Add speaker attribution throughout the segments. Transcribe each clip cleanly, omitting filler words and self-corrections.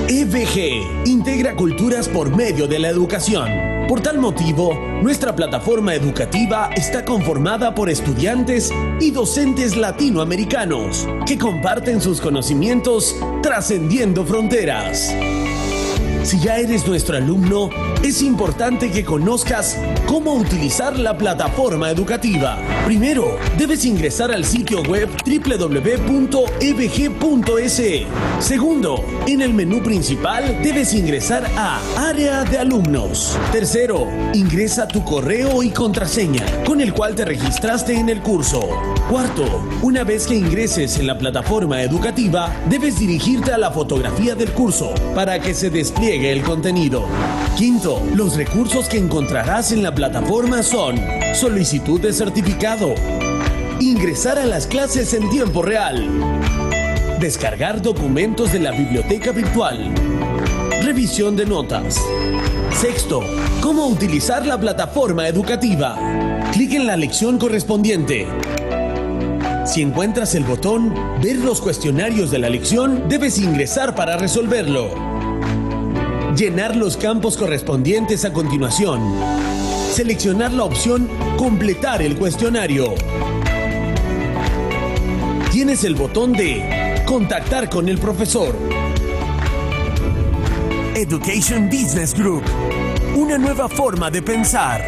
Speaker 1: EVG integra culturas por medio de la educación. Por tal motivo, nuestra plataforma educativa está conformada por estudiantes y docentes latinoamericanos que comparten sus conocimientos trascendiendo fronteras. Si ya eres nuestro alumno, es importante que conozcas cómo utilizar la plataforma educativa. Primero, debes ingresar al sitio web www.evg.se. Segundo, en el menú principal debes ingresar a Área de Alumnos. Tercero, ingresa tu correo y contraseña con el cual te registraste en el curso. Cuarto, una vez que ingreses en la plataforma educativa, debes dirigirte a la fotografía del curso para que se despliegue el contenido. Quinto, los recursos que encontrarás en la plataforma son solicitud de certificado, ingresar a las clases en tiempo real, descargar documentos de la biblioteca virtual, revisión de notas. Sexto, cómo utilizar la plataforma educativa. Clic en la lección correspondiente. Si encuentras el botón Ver los cuestionarios de la lección, debes ingresar para resolverlo. Llenar los campos correspondientes a continuación. Seleccionar la opción Completar el cuestionario. Tienes el botón de Contactar con el profesor. Education Business Group. Una nueva forma de pensar.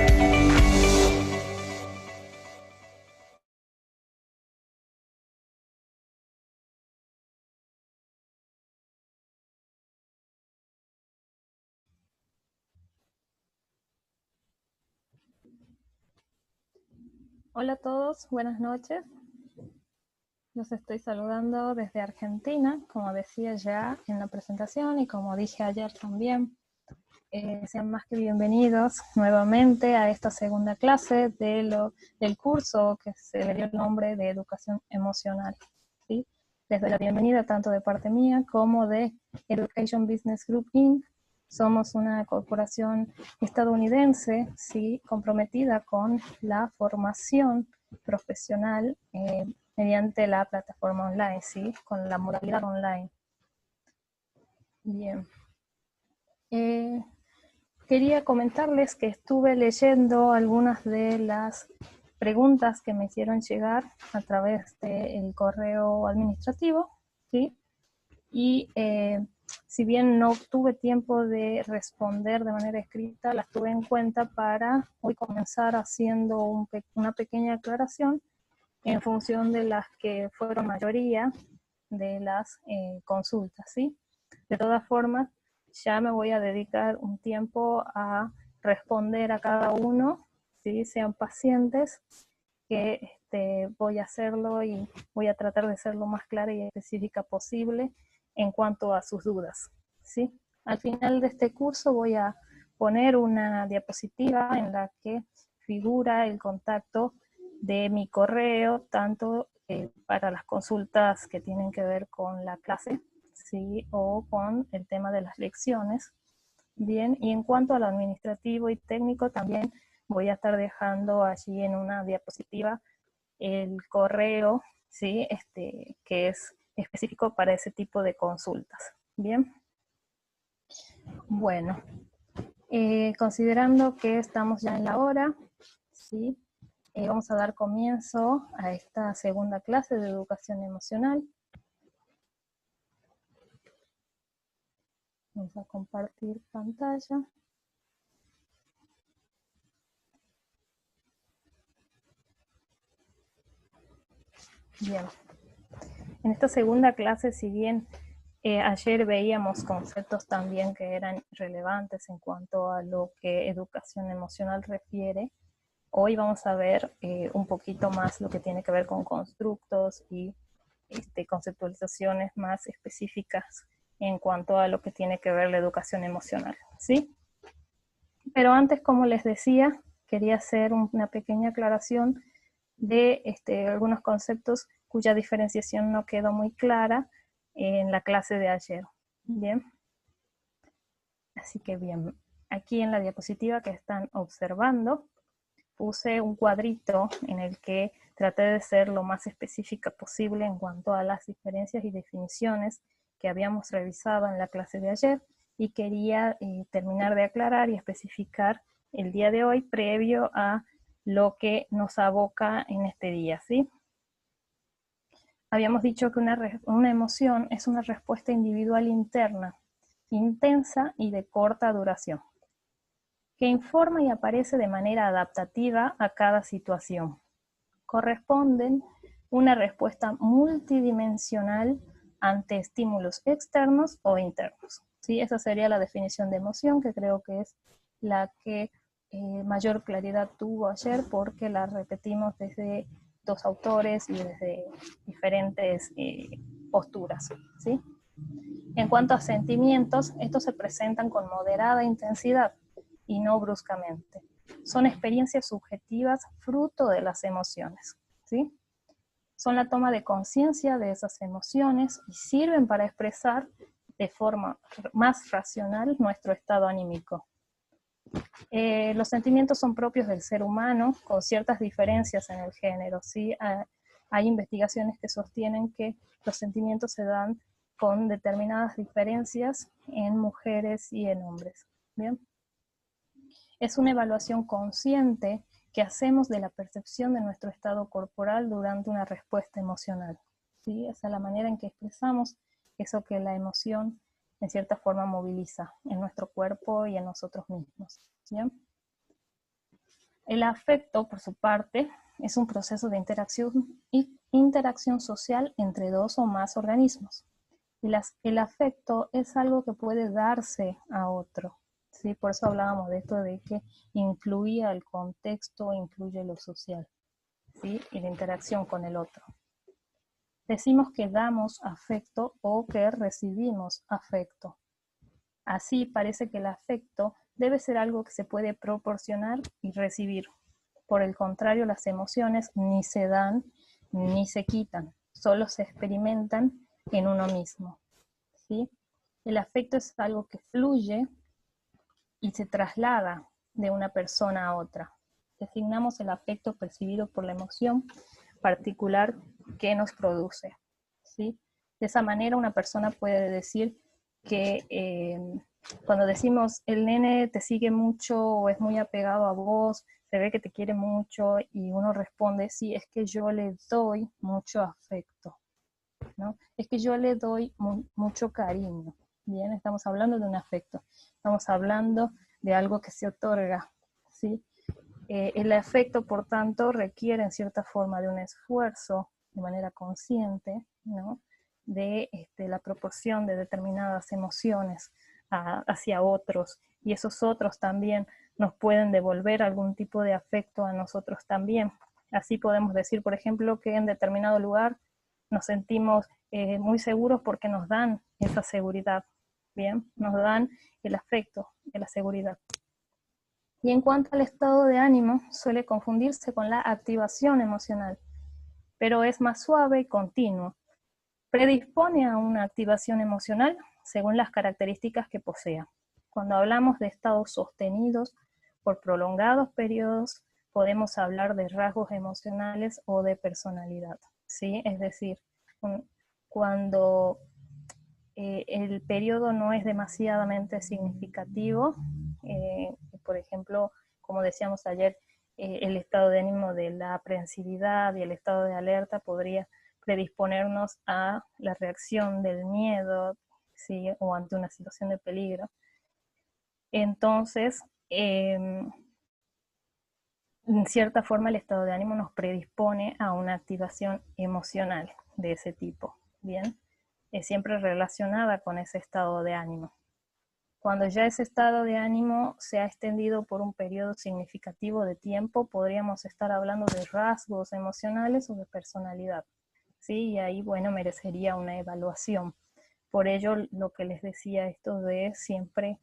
Speaker 2: Hola a todos, buenas noches. Los estoy saludando desde Argentina, como decía ya en la presentación y como dije ayer también. Sean más que bienvenidos nuevamente a esta segunda clase del curso que se le dio el nombre de Educación Emocional, ¿sí? Les doy la bienvenida tanto de parte mía como de Education Business Group Inc. Somos una corporación estadounidense, ¿sí?, comprometida con la formación profesional mediante la plataforma online, ¿sí?, con la modalidad online. Bien. Quería comentarles que estuve leyendo algunas de las preguntas que me hicieron llegar a través del correo administrativo, ¿sí? Y si bien no tuve tiempo de responder de manera escrita, las tuve en cuenta para hoy comenzar haciendo una pequeña aclaración en función de las que fueron mayoría de las consultas, ¿sí? De todas formas, ya me voy a dedicar un tiempo a responder a cada uno, ¿sí? Sean pacientes, que voy a hacerlo y voy a tratar de ser lo más clara y específica posible en cuanto a sus dudas, ¿sí? Al final de este curso voy a poner una diapositiva en la que figura el contacto de mi correo, tanto para las consultas que tienen que ver con la clase, ¿sí?, o con el tema de las lecciones. Bien, y en cuanto a lo administrativo y técnico, también voy a estar dejando allí en una diapositiva el correo, ¿sí?, que es específico para ese tipo de consultas. Bien. Bueno, considerando que estamos ya en la hora, ¿sí?, vamos a dar comienzo a esta segunda clase de educación emocional. Vamos a compartir pantalla. Bien. En esta segunda clase, si bien ayer veíamos conceptos también que eran relevantes en cuanto a lo que educación emocional refiere, hoy vamos a ver un poquito más lo que tiene que ver con constructos y conceptualizaciones más específicas en cuanto a lo que tiene que ver la educación emocional, ¿sí? Pero antes, como les decía, quería hacer una pequeña aclaración de algunos conceptos cuya diferenciación no quedó muy clara en la clase de ayer. Bien. Así que bien, aquí en la diapositiva que están observando, puse un cuadrito en el que traté de ser lo más específica posible en cuanto a las diferencias y definiciones que habíamos revisado en la clase de ayer y quería terminar de aclarar y especificar el día de hoy previo a lo que nos aboca en este día, ¿sí? Habíamos dicho que una emoción es una respuesta individual interna, intensa y de corta duración, que informa y aparece de manera adaptativa a cada situación. Corresponden una respuesta multidimensional ante estímulos externos o internos. ¿Sí? Esa sería la definición de emoción, que creo que es la que mayor claridad tuvo ayer, porque la repetimos desde dos autores y desde diferentes posturas, ¿sí? En cuanto a sentimientos, estos se presentan con moderada intensidad y no bruscamente. Son experiencias subjetivas fruto de las emociones, ¿sí? Son la toma de conciencia de esas emociones y sirven para expresar de forma más racional nuestro estado anímico. Los sentimientos son propios del ser humano, con ciertas diferencias en el género, ¿sí? Hay investigaciones que sostienen que los sentimientos se dan con determinadas diferencias en mujeres y en hombres, ¿bien? Es una evaluación consciente que hacemos de la percepción de nuestro estado corporal durante una respuesta emocional, ¿sí? Esa es la manera en que expresamos eso que la emoción en cierta forma moviliza en nuestro cuerpo y en nosotros mismos, ¿bien? El afecto, por su parte, es un proceso de interacción social entre dos o más organismos. El afecto es algo que puede darse a otro, ¿sí? Por eso hablábamos de esto de que incluía el contexto, incluye lo social, ¿sí? Y la interacción con el otro. Decimos que damos afecto o que recibimos afecto. Así parece que el afecto debe ser algo que se puede proporcionar y recibir. Por el contrario, las emociones ni se dan ni se quitan, solo se experimentan en uno mismo, ¿sí? El afecto es algo que fluye y se traslada de una persona a otra. Designamos el afecto percibido por la emoción particular que nos produce, ¿sí? De esa manera una persona puede decir que cuando decimos el nene te sigue mucho o es muy apegado a vos, se ve que te quiere mucho, y uno responde, sí, es que yo le doy mucho afecto, ¿no? Es que yo le doy mucho cariño. Bien, estamos hablando de un afecto, estamos hablando de algo que se otorga, ¿sí? El afecto, por tanto, requiere en cierta forma de un esfuerzo de manera consciente, ¿no? De la proporción de determinadas emociones hacia otros, y esos otros también nos pueden devolver algún tipo de afecto a nosotros también. Así podemos decir, por ejemplo, que en determinado lugar nos sentimos muy seguros porque nos dan esa seguridad, ¿bien? Nos dan el afecto de la seguridad. Y en cuanto al estado de ánimo, suele confundirse con la activación emocional, pero es más suave y continuo. Predispone a una activación emocional según las características que posea. Cuando hablamos de estados sostenidos por prolongados periodos, podemos hablar de rasgos emocionales o de personalidad, ¿sí? Es decir, cuando el periodo no es demasiadamente significativo, por ejemplo, como decíamos ayer, el estado de ánimo de la aprensividad y el estado de alerta podría predisponernos a la reacción del miedo, ¿sí? O ante una situación de peligro. Entonces, en cierta forma el estado de ánimo nos predispone a una activación emocional de ese tipo, ¿bien? Es siempre relacionada con ese estado de ánimo. Cuando ya ese estado de ánimo se ha extendido por un periodo significativo de tiempo, podríamos estar hablando de rasgos emocionales o de personalidad, ¿sí? Y ahí, bueno, merecería una evaluación. Por ello, lo que les decía, esto de siempre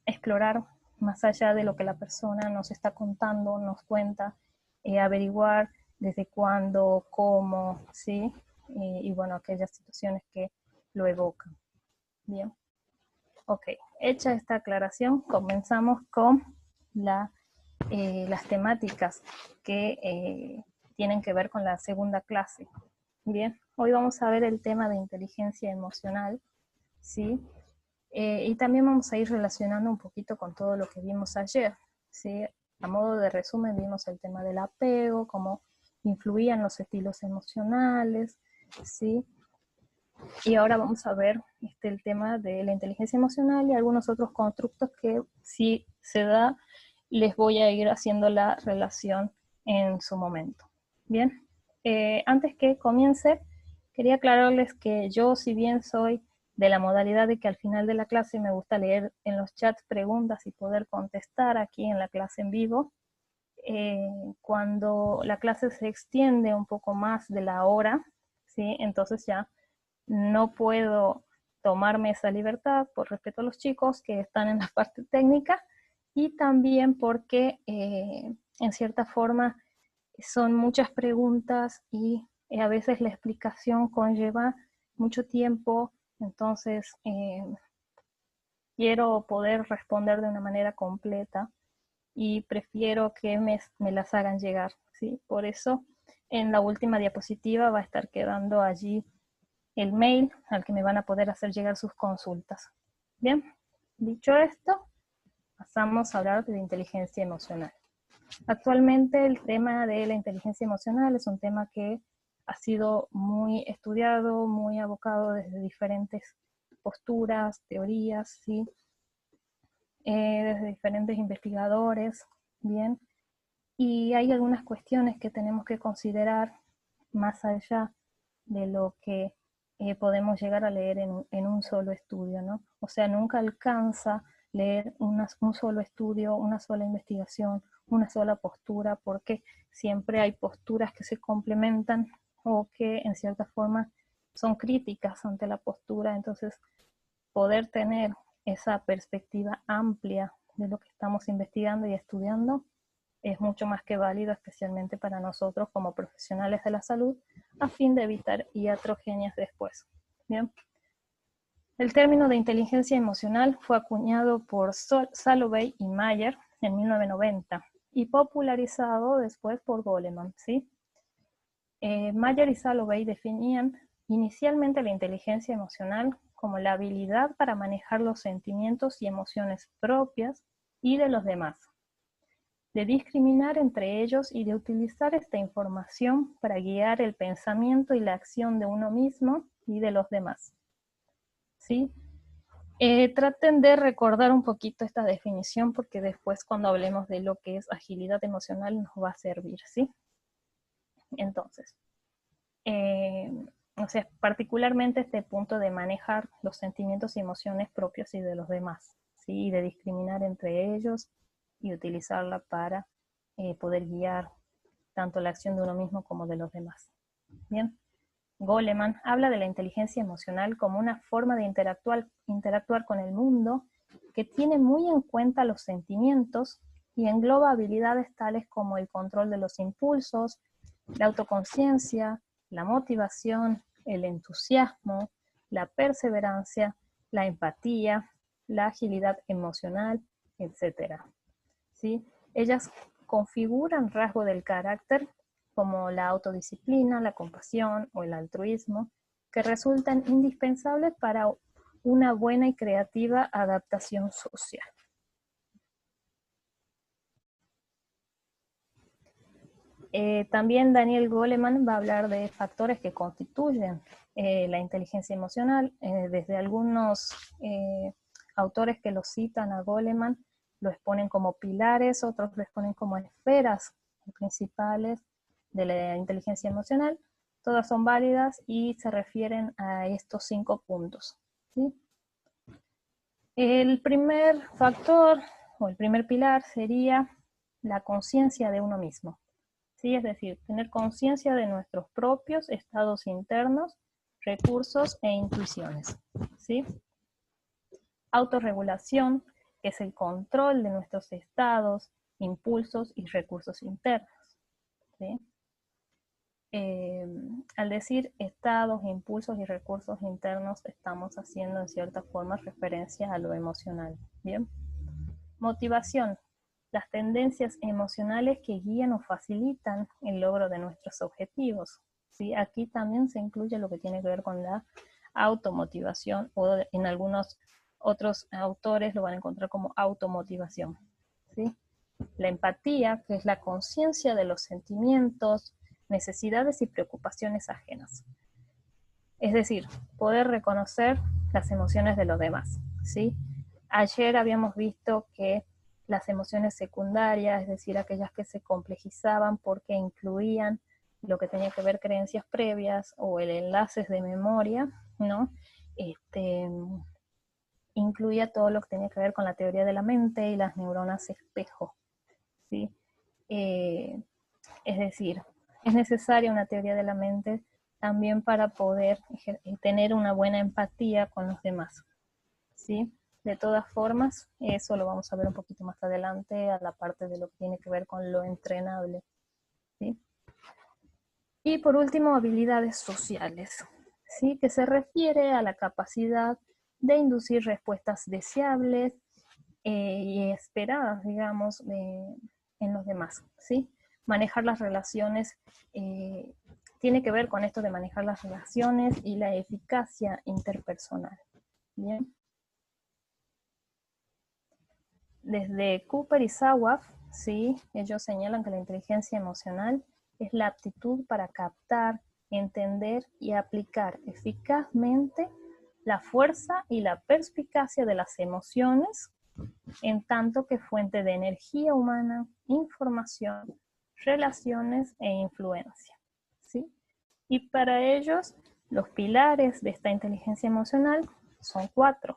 Speaker 2: explorar más allá de lo que la persona nos está contando, nos cuenta, averiguar desde cuándo, cómo, ¿sí? Y bueno, aquellas situaciones que lo evocan. Bien. Ok, hecha esta aclaración, comenzamos con las temáticas que tienen que ver con la segunda clase. Bien, Hoy vamos a ver el tema de inteligencia emocional, ¿sí? Y también vamos a ir relacionando un poquito con todo lo que vimos ayer, ¿sí? A modo de resumen vimos el tema del apego, cómo influían los estilos emocionales, ¿sí? Y ahora vamos a ver el tema de la inteligencia emocional y algunos otros constructos que, si se da, les voy a ir haciendo la relación en su momento. Bien, antes que comience, quería aclararles que yo, si bien soy de la modalidad de que al final de la clase me gusta leer en los chats preguntas y poder contestar aquí en la clase en vivo, cuando la clase se extiende un poco más de la hora, ¿sí? Entonces ya no puedo tomarme esa libertad por respeto a los chicos que están en la parte técnica y también porque en cierta forma son muchas preguntas y a veces la explicación conlleva mucho tiempo, entonces quiero poder responder de una manera completa y prefiero que me las hagan llegar, ¿sí? Por eso en la última diapositiva va a estar quedando allí el mail al que me van a poder hacer llegar sus consultas. Bien, dicho esto, pasamos a hablar de inteligencia emocional. Actualmente el tema de la inteligencia emocional es un tema que ha sido muy estudiado, muy abocado desde diferentes posturas, teorías, ¿sí? Desde diferentes investigadores, ¿bien? Y hay algunas cuestiones que tenemos que considerar más allá de lo que podemos llegar a leer en un solo estudio, ¿no? O sea, nunca alcanza leer un solo estudio, una sola investigación, una sola postura, porque siempre hay posturas que se complementan o que en cierta forma son críticas ante la postura. Entonces, poder tener esa perspectiva amplia de lo que estamos investigando y estudiando es mucho más que válido, especialmente para nosotros como profesionales de la salud, a fin de evitar iatrogenias después. Bien. El término de inteligencia emocional fue acuñado por Salovey y Mayer en 1990 y popularizado después por Goleman, ¿sí? Mayer y Salovey definían inicialmente la inteligencia emocional como la habilidad para manejar los sentimientos y emociones propias y de los demás, de discriminar entre ellos y de utilizar esta información para guiar el pensamiento y la acción de uno mismo y de los demás. ¿Sí? Traten de recordar un poquito esta definición porque después cuando hablemos de lo que es agilidad emocional nos va a servir, ¿sí? Entonces, o sea, particularmente este punto de manejar los sentimientos y emociones propios y de los demás, ¿sí? Y de discriminar entre ellos y utilizarla para poder guiar tanto la acción de uno mismo como de los demás. Bien, Goleman habla de la inteligencia emocional como una forma de interactuar con el mundo que tiene muy en cuenta los sentimientos y engloba habilidades tales como el control de los impulsos, la autoconciencia, la motivación, el entusiasmo, la perseverancia, la empatía, la agilidad emocional, etc. ¿Sí? Ellas configuran rasgos del carácter como la autodisciplina, la compasión o el altruismo, que resultan indispensables para una buena y creativa adaptación social. También Daniel Goleman va a hablar de factores que constituyen la inteligencia emocional. Desde algunos autores que lo citan a Goleman, lo exponen como pilares, otros lo exponen como esferas principales de la inteligencia emocional. Todas son válidas y se refieren a estos 5 puntos, ¿sí? El primer factor o el primer pilar sería la conciencia de uno mismo. ¿Sí? Es decir, tener conciencia de nuestros propios estados internos, recursos e intuiciones, ¿sí? Autorregulación, que es el control de nuestros estados, impulsos y recursos internos, ¿sí? Al decir estados, impulsos y recursos internos, estamos haciendo en cierta forma referencia a lo emocional, ¿bien? Motivación, las tendencias emocionales que guían o facilitan el logro de nuestros objetivos, ¿sí? Aquí también se incluye lo que tiene que ver con la automotivación, o en algunos otros autores lo van a encontrar como automotivación, ¿sí? La empatía, que es la conciencia de los sentimientos, necesidades y preocupaciones ajenas. Es decir, poder reconocer las emociones de los demás, ¿sí? Ayer habíamos visto que las emociones secundarias, es decir, aquellas que se complejizaban porque incluían lo que tenía que ver creencias previas o el enlaces de memoria, ¿no? Incluía todo lo que tenía que ver con la teoría de la mente y las neuronas espejo, ¿sí? Es decir, es necesaria una teoría de la mente también para poder tener una buena empatía con los demás, ¿sí? De todas formas, eso lo vamos a ver un poquito más adelante a la parte de lo que tiene que ver con lo entrenable, ¿sí? Y por último, habilidades sociales, ¿sí? Que se refiere a la capacidad de inducir respuestas deseables y esperadas, digamos, en los demás, ¿sí? Manejar las relaciones, tiene que ver con esto de manejar las relaciones y la eficacia interpersonal, ¿bien? Desde Cooper y Sawaf, ¿sí? Ellos señalan que la inteligencia emocional es la aptitud para captar, entender y aplicar eficazmente la fuerza y la perspicacia de las emociones, en tanto que fuente de energía humana, información, relaciones e influencia, ¿sí? Y para ellos, los pilares de esta inteligencia emocional son 4,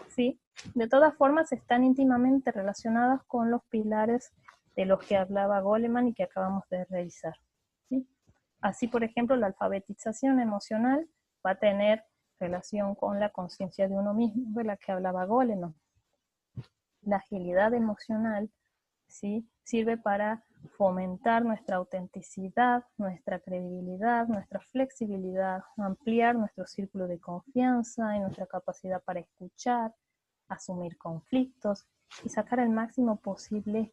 Speaker 2: ¿sí? De todas formas, están íntimamente relacionadas con los pilares de los que hablaba Goleman y que acabamos de revisar, ¿sí? Así, por ejemplo, la alfabetización emocional va a tener relación con la conciencia de uno mismo, de la que hablaba Goleman. La agilidad emocional, ¿sí? Sirve para fomentar nuestra autenticidad, nuestra credibilidad, nuestra flexibilidad, ampliar nuestro círculo de confianza y nuestra capacidad para escuchar, asumir conflictos y sacar el máximo posible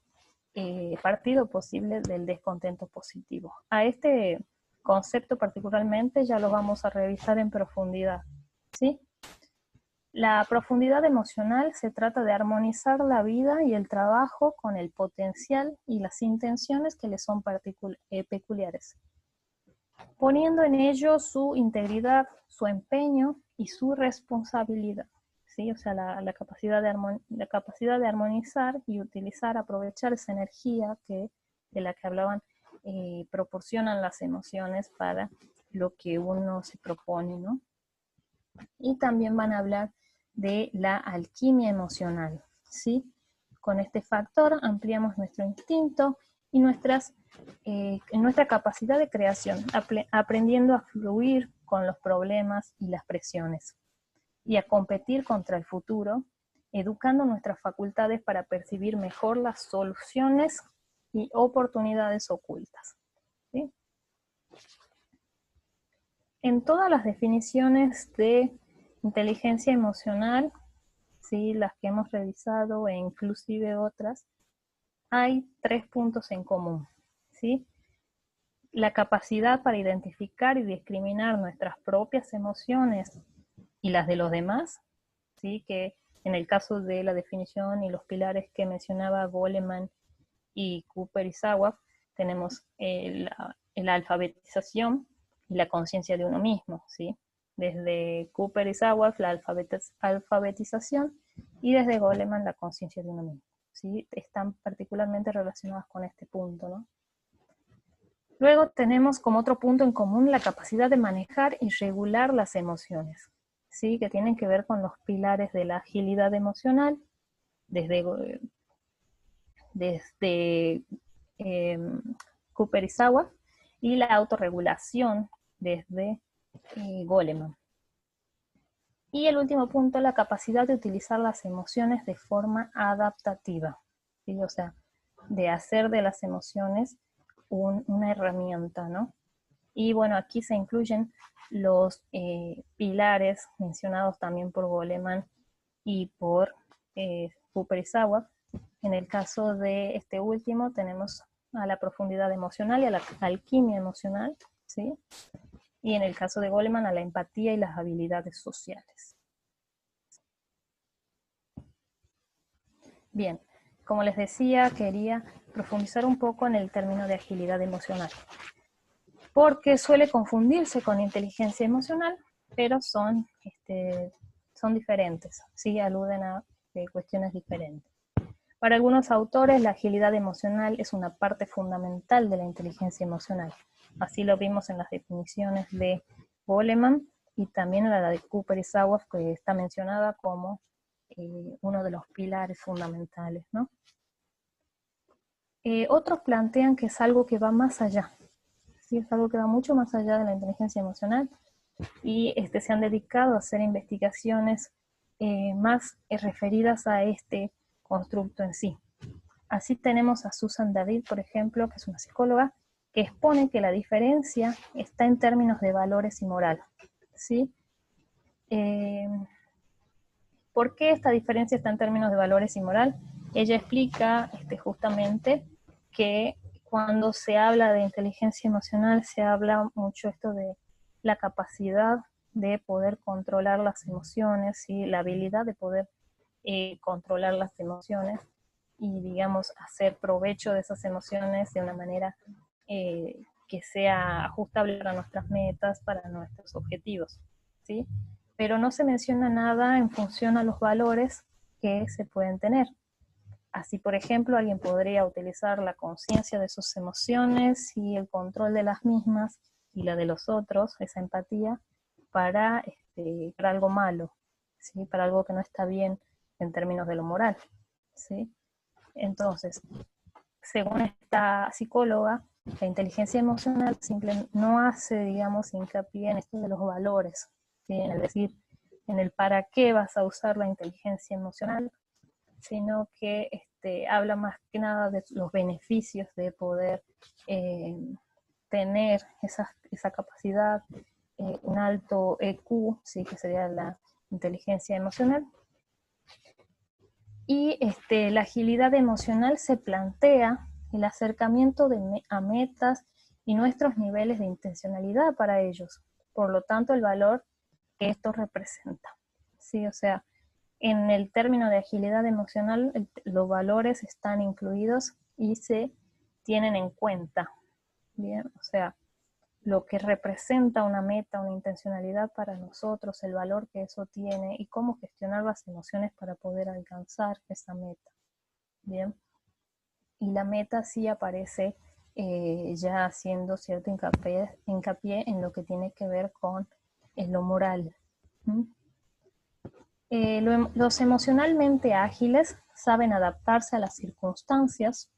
Speaker 2: partido posible del descontento positivo. A este concepto particularmente ya lo vamos a revisar en profundidad, ¿sí? La profundidad emocional se trata de armonizar la vida y el trabajo con el potencial y las intenciones que le son peculiares, poniendo en ello su integridad, su empeño y su responsabilidad, ¿sí? O sea, la capacidad de armonizar y utilizar, aprovechar esa energía de la que hablaban, proporcionan las emociones para lo que uno se propone, ¿no? Y también van a hablar de la alquimia emocional, ¿sí? Con este factor ampliamos nuestro instinto y nuestra capacidad de creación, aprendiendo a fluir con los problemas y las presiones y a competir contra el futuro, educando nuestras facultades para percibir mejor las soluciones y oportunidades ocultas, ¿sí? En todas las definiciones de inteligencia emocional, ¿sí? Las que hemos revisado e inclusive otras, hay 3 puntos en común, ¿sí? La capacidad para identificar y discriminar nuestras propias emociones y las de los demás, ¿sí? Que en el caso de la definición y los pilares que mencionaba Goleman y Cooper y Sawaf, tenemos la alfabetización y la conciencia de uno mismo, ¿sí? Desde Cooper y Sawaf, la alfabetización, y desde Goleman, la conciencia de uno mismo, ¿sí? Están particularmente relacionadas con este punto, ¿no? Luego tenemos como otro punto en común la capacidad de manejar y regular las emociones, ¿sí? Que tienen que ver con los pilares de la agilidad emocional, desde Cooper y Sawaf, y la autorregulación desde Goleman. Y el último punto, la capacidad de utilizar las emociones de forma adaptativa, ¿sí? O sea, de hacer de las emociones una herramienta, ¿no? Y bueno, aquí se incluyen los pilares mencionados también por Goleman y por Cooper y Sawaf. En el caso de este último tenemos a la profundidad emocional y a la alquimia emocional, ¿sí? Y en el caso de Goleman, a la empatía y las habilidades sociales. Bien, como les decía, quería profundizar un poco en el término de agilidad emocional, porque suele confundirse con inteligencia emocional, pero son diferentes, ¿sí? Aluden a cuestiones diferentes. Para algunos autores, la agilidad emocional es una parte fundamental de la inteligencia emocional. Así lo vimos en las definiciones de Goleman y también en la de Cooper y Sauer, que está mencionada como uno de los pilares fundamentales, ¿no? Otros plantean que es algo que va más allá, ¿sí? Es algo que va mucho más allá de la inteligencia emocional y se han dedicado a hacer investigaciones más referidas a este constructo en sí. Así tenemos a Susan David, por ejemplo, que es una psicóloga, que expone que la diferencia está en términos de valores y moral, ¿sí? ¿Por qué esta diferencia está en términos de valores y moral? Ella explica justamente que cuando se habla de inteligencia emocional se habla mucho esto de la capacidad de poder controlar las emociones y la habilidad de poder controlar las emociones y, digamos, hacer provecho de esas emociones de una manera que sea ajustable para nuestras metas, para nuestros objetivos, ¿sí? Pero no se menciona nada en función a los valores que se pueden tener. Así, por ejemplo, alguien podría utilizar la conciencia de sus emociones y el control de las mismas y la de los otros, esa empatía, para algo malo, ¿sí? Para algo que no está bien en términos de lo moral, ¿sí? Entonces, según esta psicóloga, la inteligencia emocional no hace, digamos, hincapié en esto de los valores, ¿sí? Es decir, en el para qué vas a usar la inteligencia emocional, sino que habla más que nada de los beneficios de poder tener esa capacidad, un alto EQ, ¿sí? Que sería la inteligencia emocional. Y la agilidad emocional se plantea el acercamiento a metas y nuestros niveles de intencionalidad para ellos. Por lo tanto, el valor que esto representa, ¿sí? O sea, en el término de agilidad emocional, los valores están incluidos y se tienen en cuenta, ¿bien? O sea, lo que representa una meta, una intencionalidad para nosotros, el valor que eso tiene y cómo gestionar las emociones para poder alcanzar esa meta, ¿bien? Y la meta sí aparece ya haciendo cierto hincapié en lo que tiene que ver con lo moral. Los emocionalmente ágiles saben adaptarse a las circunstancias,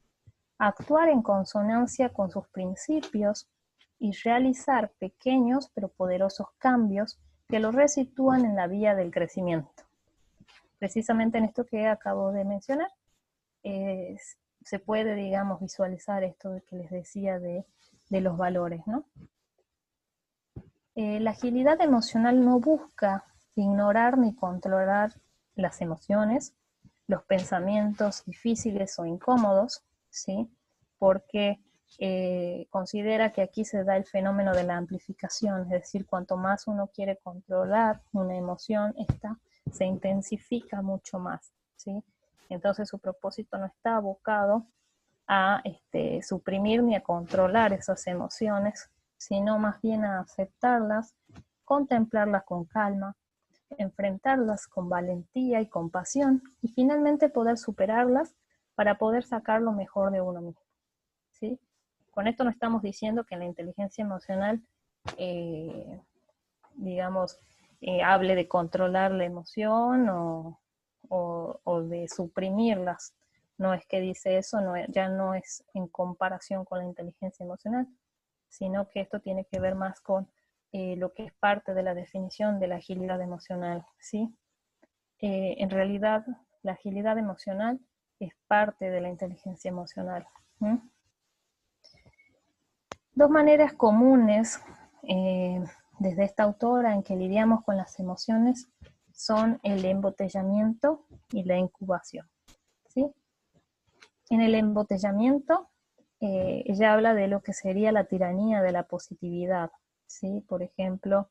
Speaker 2: actuar en consonancia con sus principios y realizar pequeños pero poderosos cambios que los resitúan en la vía del crecimiento. Precisamente en esto que acabo de mencionar, se puede, digamos, visualizar esto que les decía de los valores, ¿no? La agilidad emocional no busca ignorar ni controlar las emociones, los pensamientos difíciles o incómodos, ¿sí? Porque considera que aquí se da el fenómeno de la amplificación, es decir, cuanto más uno quiere controlar una emoción, esta se intensifica mucho más, ¿sí? Entonces su propósito no está abocado a suprimir ni a controlar esas emociones, sino más bien a aceptarlas, contemplarlas con calma, enfrentarlas con valentía y compasión, y finalmente poder superarlas para poder sacar lo mejor de uno mismo, ¿sí? Con esto no estamos diciendo que la inteligencia emocional, digamos, hable de controlar la emoción o de suprimirlas. No es que dice eso, ya no es en comparación con la inteligencia emocional, sino que esto tiene que ver más con lo que es parte de la definición de la agilidad emocional, ¿sí? En realidad, la agilidad emocional es parte de la inteligencia emocional. Dos maneras comunes desde esta autora en que lidiamos con las emociones son el embotellamiento y la incubación, ¿sí? En el embotellamiento ella habla de lo que sería la tiranía de la positividad, ¿sí? Por ejemplo,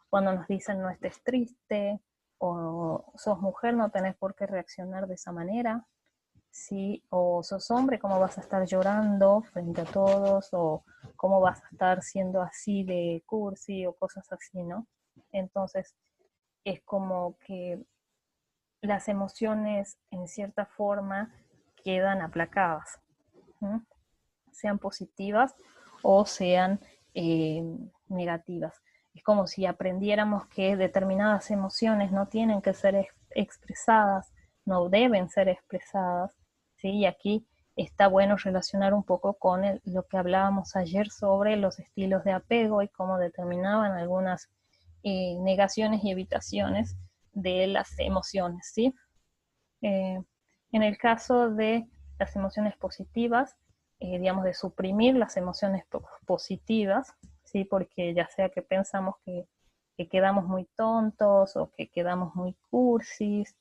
Speaker 2: cuando nos dicen no estés triste, o sos mujer, no tenés por qué reaccionar de esa manera, ¿sí? O sos hombre, ¿cómo vas a estar llorando frente a todos? O ¿cómo vas a estar siendo así de cursi? O cosas así, ¿no? Entonces, es como que las emociones, en cierta forma, quedan aplacadas, ¿no? Sean positivas o sean eh, negativas. Es como si aprendiéramos que determinadas emociones no tienen que ser expresadas, no deben ser expresadas, ¿sí? Y aquí está bueno relacionar un poco con lo que hablábamos ayer sobre los estilos de apego y cómo determinaban algunas negaciones y evitaciones de las emociones, ¿sí? Eh, en el caso de las emociones positivas, digamos, de suprimir las emociones positivas, ¿sí? Porque ya sea que pensamos que quedamos muy tontos o que quedamos muy cursis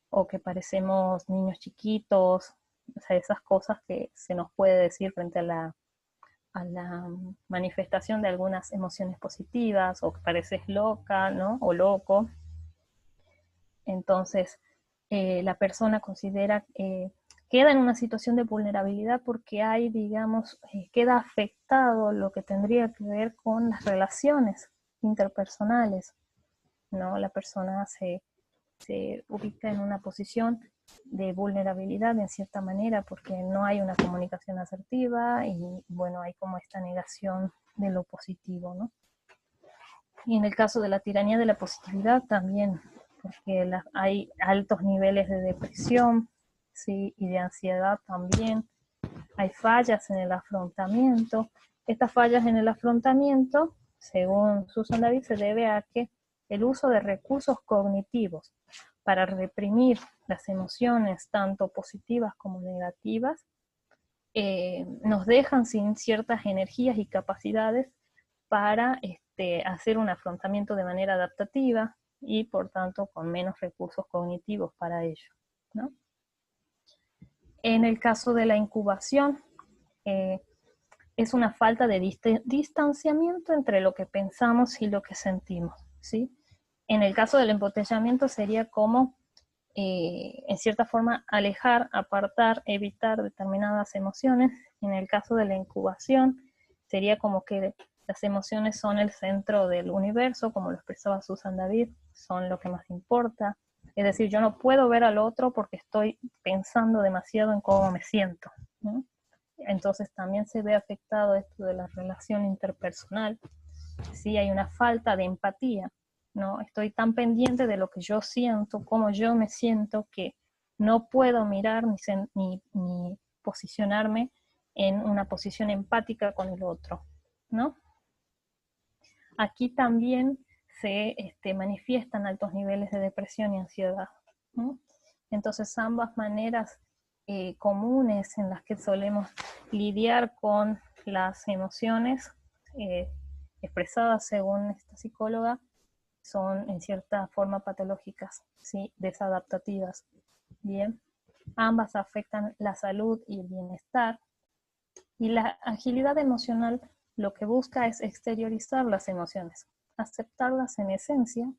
Speaker 2: o que parecemos niños chiquitos, o sea, esas cosas que se nos puede decir frente a la manifestación de algunas emociones positivas, o que pareces loca, ¿no? O loco. Entonces, la persona considera, queda en una situación de vulnerabilidad porque hay, digamos, queda afectado lo que tendría que ver con las relaciones interpersonales, ¿no? La persona se ubica en una posición de vulnerabilidad en cierta manera porque no hay una comunicación asertiva y, bueno, hay como esta negación de lo positivo, ¿no? Y en el caso de la tiranía de la positividad también, porque hay altos niveles de depresión, ¿sí? Y de ansiedad también. Hay fallas en el afrontamiento. Estas fallas en el afrontamiento, según Susan David, se debe a que el uso de recursos cognitivos para reprimir las emociones, tanto positivas como negativas, nos dejan sin ciertas energías y capacidades para hacer un afrontamiento de manera adaptativa y por tanto con menos recursos cognitivos para ello, ¿no? En el caso de la incubación, eh, es una falta de distanciamiento entre lo que pensamos y lo que sentimos, ¿sí? En el caso del embotellamiento sería como, en cierta forma, alejar, apartar, evitar determinadas emociones. En el caso de la incubación sería como que las emociones son el centro del universo, como lo expresaba Susan David, son lo que más importa. Es decir, yo no puedo ver al otro porque estoy pensando demasiado en cómo me siento, ¿no? Entonces también se ve afectado esto de la relación interpersonal. Sí, hay una falta de empatía, ¿no? Estoy tan pendiente de lo que yo siento, cómo yo me siento, que no puedo mirar ni posicionarme en una posición empática con el otro, ¿no? Aquí también se manifiestan altos niveles de depresión y ansiedad, ¿no? Entonces ambas maneras comunes en las que solemos lidiar con las emociones expresadas según esta psicóloga son en cierta forma patológicas, ¿sí? Desadaptativas. Bien, ambas afectan la salud y el bienestar, y la agilidad emocional lo que busca es exteriorizar las emociones, aceptarlas en esencia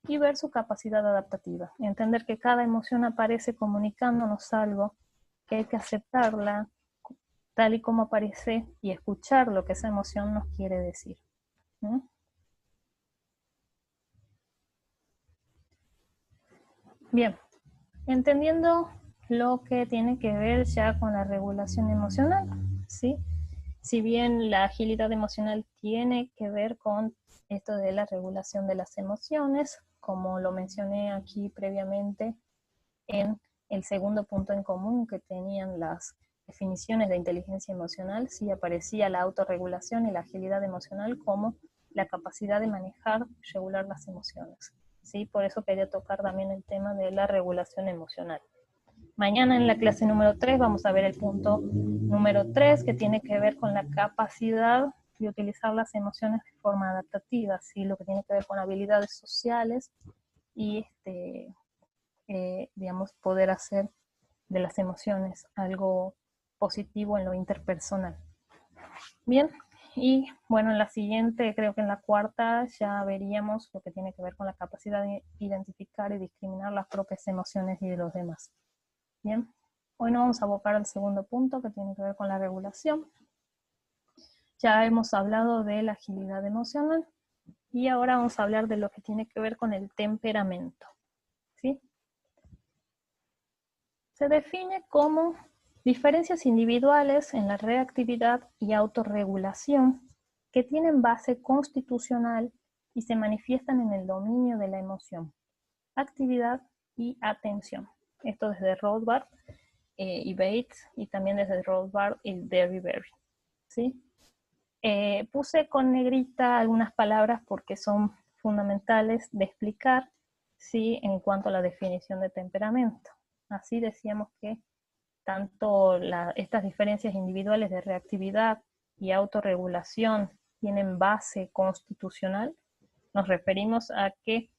Speaker 2: y ver su capacidad adaptativa. Entender que cada emoción aparece comunicándonos algo, que hay que aceptarla tal y como aparece y escuchar lo que esa emoción nos quiere decir, ¿no? Bien, entendiendo lo que tiene que ver ya con la regulación emocional, ¿sí? Si bien la agilidad emocional tiene que ver con esto de la regulación de las emociones, como lo mencioné aquí previamente en el segundo punto en común que tenían las definiciones de inteligencia emocional, sí aparecía la autorregulación y la agilidad emocional como la capacidad de manejar y regular las emociones, ¿sí? Por eso quería tocar también el tema de la regulación emocional. Mañana en la clase número 3 vamos a ver el punto número 3 que tiene que ver con la capacidad de utilizar las emociones de forma adaptativa, ¿sí? Lo que tiene que ver con habilidades sociales y digamos, poder hacer de las emociones algo positivo en lo interpersonal. Bien, y bueno, en la siguiente, creo que en la cuarta, ya veríamos lo que tiene que ver con la capacidad de identificar y discriminar las propias emociones y de los demás. Bien, hoy nos vamos a abocar al segundo punto que tiene que ver con la regulación. Ya hemos hablado de la agilidad emocional y ahora vamos a hablar de lo que tiene que ver con el temperamento. ¿Sí? Se define como diferencias individuales en la reactividad y autorregulación que tienen base constitucional y se manifiestan en el dominio de la emoción, actividad y atención. Esto desde Rothbard y Bates, y también desde Rothbard y Derryberry. ¿Sí? Puse con negrita algunas palabras porque son fundamentales de explicar, ¿sí?, en cuanto a la definición de temperamento. Así decíamos que tanto estas diferencias individuales de reactividad y autorregulación tienen base constitucional. Nos referimos a que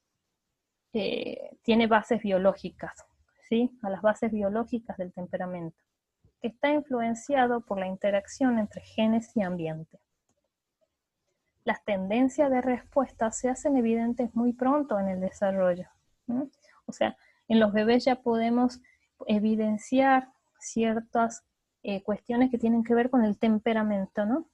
Speaker 2: tiene bases biológicas, ¿sí?, a las bases biológicas del temperamento, que está influenciado por la interacción entre genes y ambiente. Las tendencias de respuesta se hacen evidentes muy pronto en el desarrollo, ¿no? O sea, en los bebés ya podemos evidenciar ciertas cuestiones que tienen que ver con el temperamento, ¿no?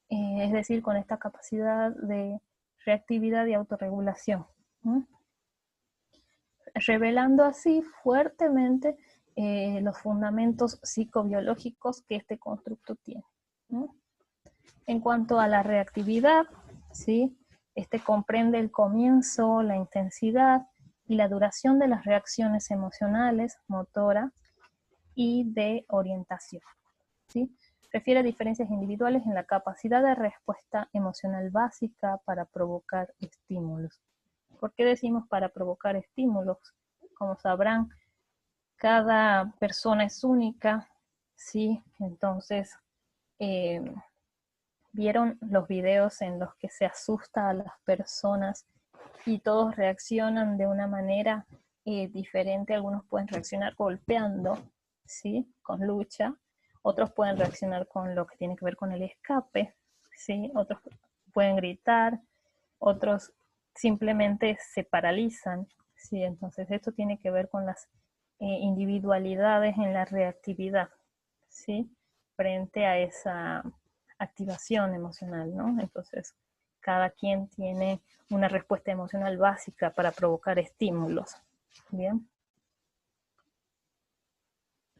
Speaker 2: Es decir, con esta capacidad de reactividad y autorregulación, ¿no? Revelando así fuertemente los fundamentos psicobiológicos que este constructo tiene, ¿no? En cuanto a la reactividad, ¿sí?, este comprende el comienzo, la intensidad y la duración de las reacciones emocionales, motora y de orientación, ¿sí? Refiere a diferencias individuales en la capacidad de respuesta emocional básica para provocar estímulos. ¿Por qué decimos para provocar estímulos? Como sabrán, cada persona es única, ¿sí? Entonces, ¿vieron los videos en los que se asusta a las personas y todos reaccionan de una manera diferente? Algunos pueden reaccionar golpeando, ¿sí?, con lucha. Otros pueden reaccionar con lo que tiene que ver con el escape, ¿sí? Otros pueden gritar, otros simplemente se paralizan, ¿sí? Entonces esto tiene que ver con las individualidades en la reactividad, ¿sí?, frente a esa activación emocional, ¿no? Entonces, cada quien tiene una respuesta emocional básica para provocar estímulos. Bien.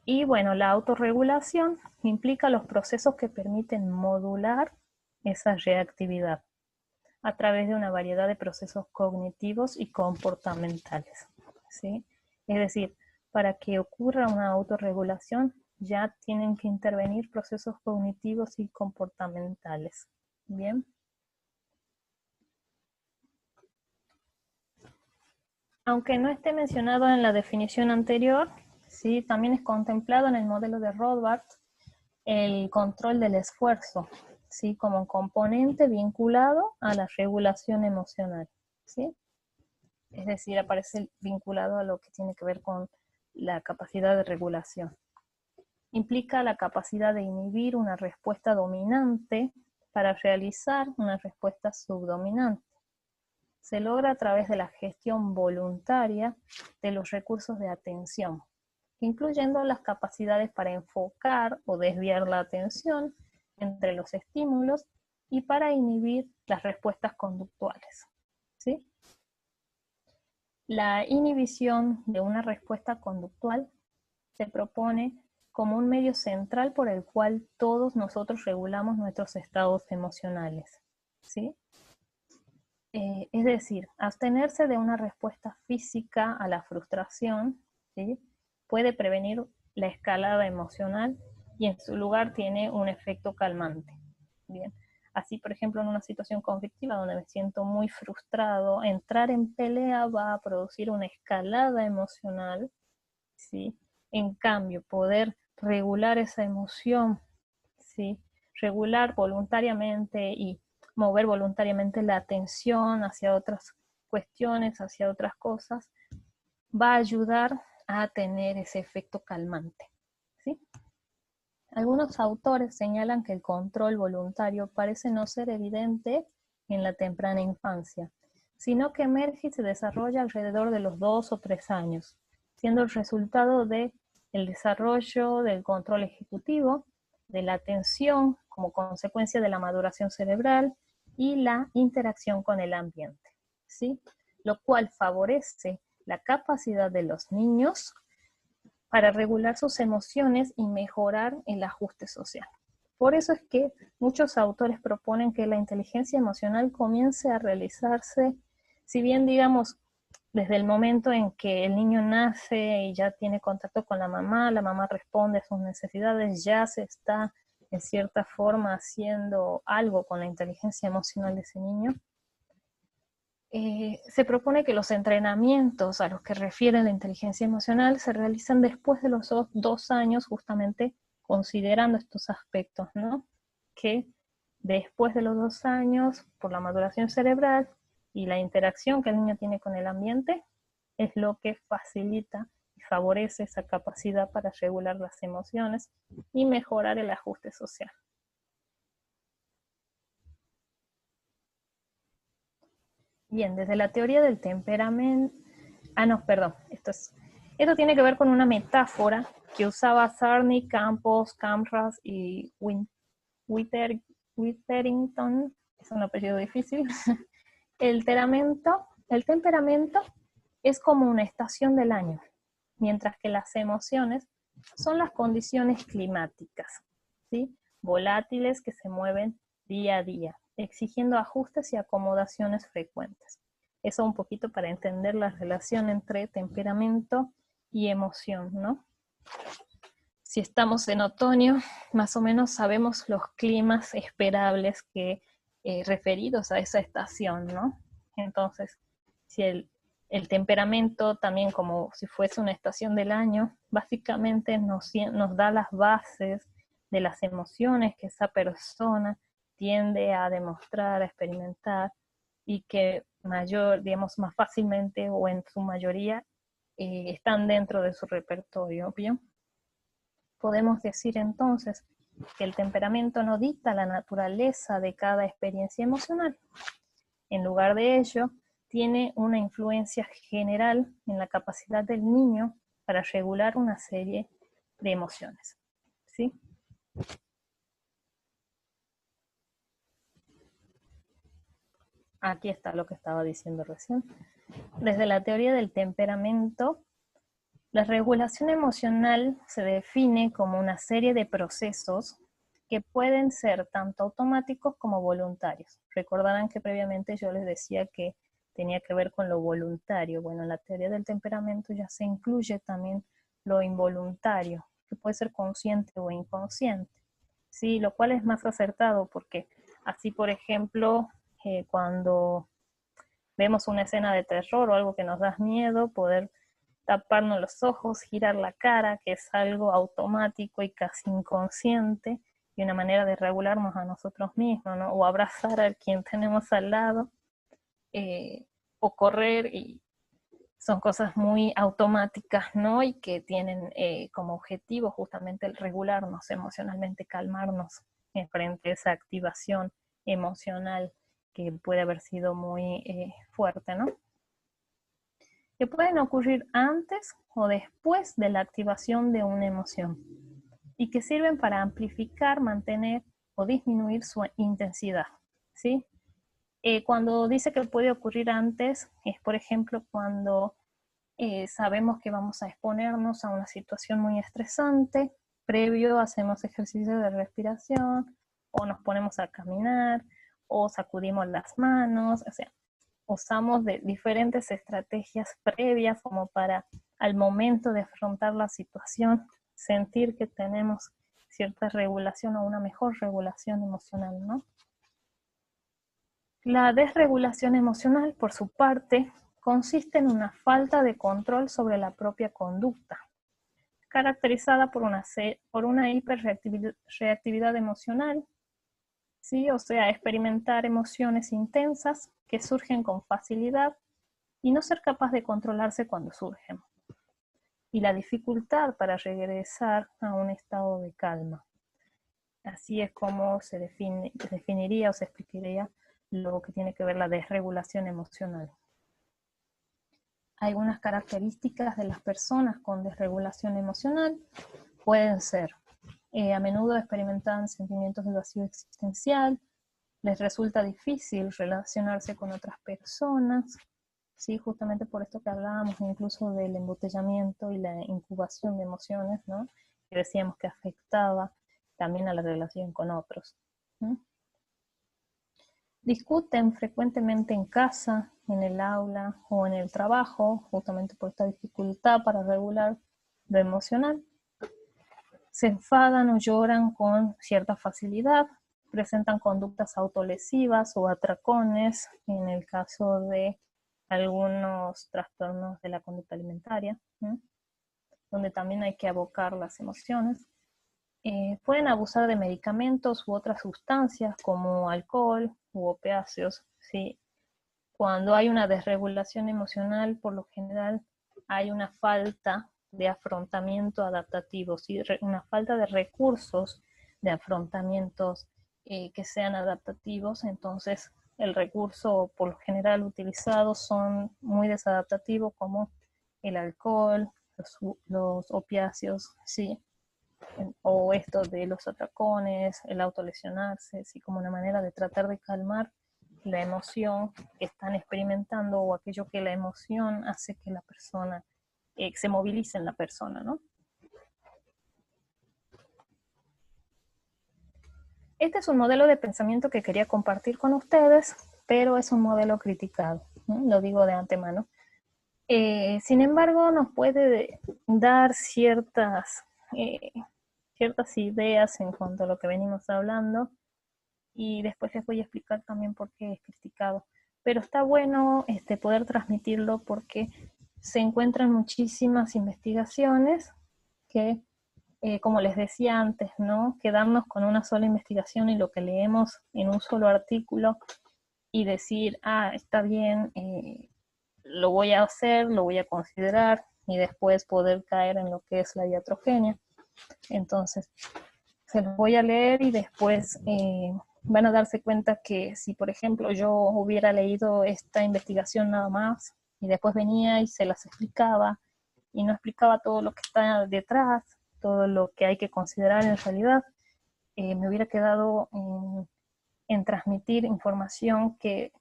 Speaker 2: Y bueno, la autorregulación implica los procesos que permiten modular esa reactividad a través de una variedad de procesos cognitivos y comportamentales, ¿sí? Es decir, para que ocurra una autorregulación ya tienen que intervenir procesos cognitivos y comportamentales. Bien. Aunque no esté mencionado en la definición anterior, ¿sí?, también es contemplado en el modelo de Rothbard el control del esfuerzo, ¿sí?, como un componente vinculado a la regulación emocional, ¿sí? Es decir, aparece vinculado a lo que tiene que ver con la capacidad de regulación. Implica la capacidad de inhibir una respuesta dominante para realizar una respuesta subdominante. Se logra a través de la gestión voluntaria de los recursos de atención, incluyendo las capacidades para enfocar o desviar la atención entre los estímulos y para inhibir las respuestas conductuales, ¿sí? La inhibición de una respuesta conductual se propone como un medio central por el cual todos nosotros regulamos nuestros estados emocionales, ¿sí? Es decir, abstenerse de una respuesta física a la frustración, ¿sí?, puede prevenir la escalada emocional y en su lugar tiene un efecto calmante. Bien. Así, por ejemplo, en una situación conflictiva donde me siento muy frustrado, entrar en pelea va a producir una escalada emocional, ¿sí? En cambio, poder regular esa emoción, ¿sí?, regular voluntariamente y mover voluntariamente la atención hacia otras cuestiones, hacia otras cosas, va a ayudar a tener ese efecto calmante, ¿sí? Algunos autores señalan que el control voluntario parece no ser evidente en la temprana infancia, sino que emerge y se desarrolla alrededor de los 2 o 3 años, siendo el resultado del desarrollo del control ejecutivo, de la atención como consecuencia de la maduración cerebral y la interacción con el ambiente, ¿sí? Lo cual favorece la capacidad de los niños para regular sus emociones y mejorar el ajuste social. Por eso es que muchos autores proponen que la inteligencia emocional comience a realizarse, si bien digamos, desde el momento en que el niño nace y ya tiene contacto con la mamá responde a sus necesidades, ya se está en cierta forma haciendo algo con la inteligencia emocional de ese niño. Se propone que los entrenamientos a los que refiere la inteligencia emocional se realizan después de los 2 años, justamente considerando estos aspectos, ¿no? Que después de los 2 años, por la maduración cerebral y la interacción que el niño tiene con el ambiente, es lo que facilita y favorece esa capacidad para regular las emociones y mejorar el ajuste social. Bien, desde la teoría del temperamento... esto tiene que ver con una metáfora que usaba Sarney, Campos, Camras y Witherington, es un apellido difícil. El temperamento es como una estación del año, mientras que las emociones son las condiciones climáticas, ¿sí? Volátiles que se mueven día a día, exigiendo ajustes y acomodaciones frecuentes. Eso un poquito para entender la relación entre temperamento y emoción, ¿no? Si estamos en otoño, más o menos sabemos los climas esperables que referidos a esa estación, ¿no? Entonces, si el temperamento también como si fuese una estación del año, básicamente nos da las bases de las emociones que esa persona tiende a demostrar, a experimentar, y que digamos, más fácilmente o en su mayoría están dentro de su repertorio, ¿bien? Podemos decir entonces que el temperamento no dicta la naturaleza de cada experiencia emocional. En lugar de ello, tiene una influencia general en la capacidad del niño para regular una serie de emociones, ¿sí? Aquí está lo que estaba diciendo recién. Desde la teoría del temperamento, la regulación emocional se define como una serie de procesos que pueden ser tanto automáticos como voluntarios. Recordarán que previamente yo les decía que tenía que ver con lo voluntario. Bueno, en la teoría del temperamento ya se incluye también lo involuntario, que puede ser consciente o inconsciente, ¿sí? Lo cual es más acertado porque así, por ejemplo, cuando vemos una escena de terror o algo que nos da miedo, poder taparnos los ojos, girar la cara, que es algo automático y casi inconsciente, y una manera de regularnos a nosotros mismos, ¿no? O abrazar a quien tenemos al lado, o correr, y son cosas muy automáticas, ¿no? Y que tienen como objetivo justamente el regularnos emocionalmente, calmarnos frente a esa activación emocional que puede haber sido muy fuerte, ¿no? Que pueden ocurrir antes o después de la activación de una emoción y que sirven para amplificar, mantener o disminuir su intensidad, ¿sí? Cuando dice que puede ocurrir antes, es por ejemplo cuando sabemos que vamos a exponernos a una situación muy estresante, previo hacemos ejercicio de respiración, o nos ponemos a caminar, o sacudimos las manos, o sea, usamos de diferentes estrategias previas como para al momento de afrontar la situación sentir que tenemos cierta regulación o una mejor regulación emocional, ¿no? La desregulación emocional, por su parte, consiste en una falta de control sobre la propia conducta, caracterizada por una hiperreactividad emocional, ¿sí? O sea, experimentar emociones intensas que surgen con facilidad y no ser capaz de controlarse cuando surgen, y la dificultad para regresar a un estado de calma. Así es como se definiría o se explicaría lo que tiene que ver la desregulación emocional. Algunas características de las personas con desregulación emocional pueden ser, a menudo experimentan sentimientos de vacío existencial, les resulta difícil relacionarse con otras personas, ¿sí? Justamente por esto que hablábamos incluso del embotellamiento y la incubación de emociones, ¿no? Que decíamos que afectaba también a la relación con otros. ¿Sí? Discuten frecuentemente en casa, en el aula o en el trabajo, justamente por esta dificultad para regular lo emocional. Se enfadan o lloran con cierta facilidad, presentan conductas autolesivas o atracones, en el caso de algunos trastornos de la conducta alimentaria, ¿sí? Donde también hay que abocar las emociones. Pueden abusar de medicamentos u otras sustancias como alcohol u opiáceos, ¿sí? Cuando hay una desregulación emocional, por lo general hay una falta de afrontamiento adaptativo, ¿sí? Una falta de recursos de afrontamientos que sean adaptativos. Entonces el recurso por lo general utilizado son muy desadaptativos, como el alcohol, los opiáceos, ¿sí? O esto de los atracones, el autolesionarse, ¿sí? Como una manera de tratar de calmar la emoción que están experimentando o aquello que la emoción hace que la persona se movilice en la persona, ¿no? Este es un modelo de pensamiento que quería compartir con ustedes, pero es un modelo criticado, ¿no? Lo digo de antemano. Sin embargo, nos puede dar ciertas ideas en cuanto a lo que venimos hablando, y después les voy a explicar también por qué es criticado. Pero está bueno poder transmitirlo porque se encuentran muchísimas investigaciones que, como les decía antes, ¿no? Quedarnos con una sola investigación y lo que leemos en un solo artículo y decir, ah, está bien, lo voy a hacer, lo voy a considerar, y después poder caer en lo que es la iatrogenia. Entonces, se los voy a leer y después van a darse cuenta que si, por ejemplo, yo hubiera leído esta investigación nada más y después venía y se las explicaba y no explicaba todo lo que está detrás, todo lo que hay que considerar en realidad, me hubiera quedado en transmitir información que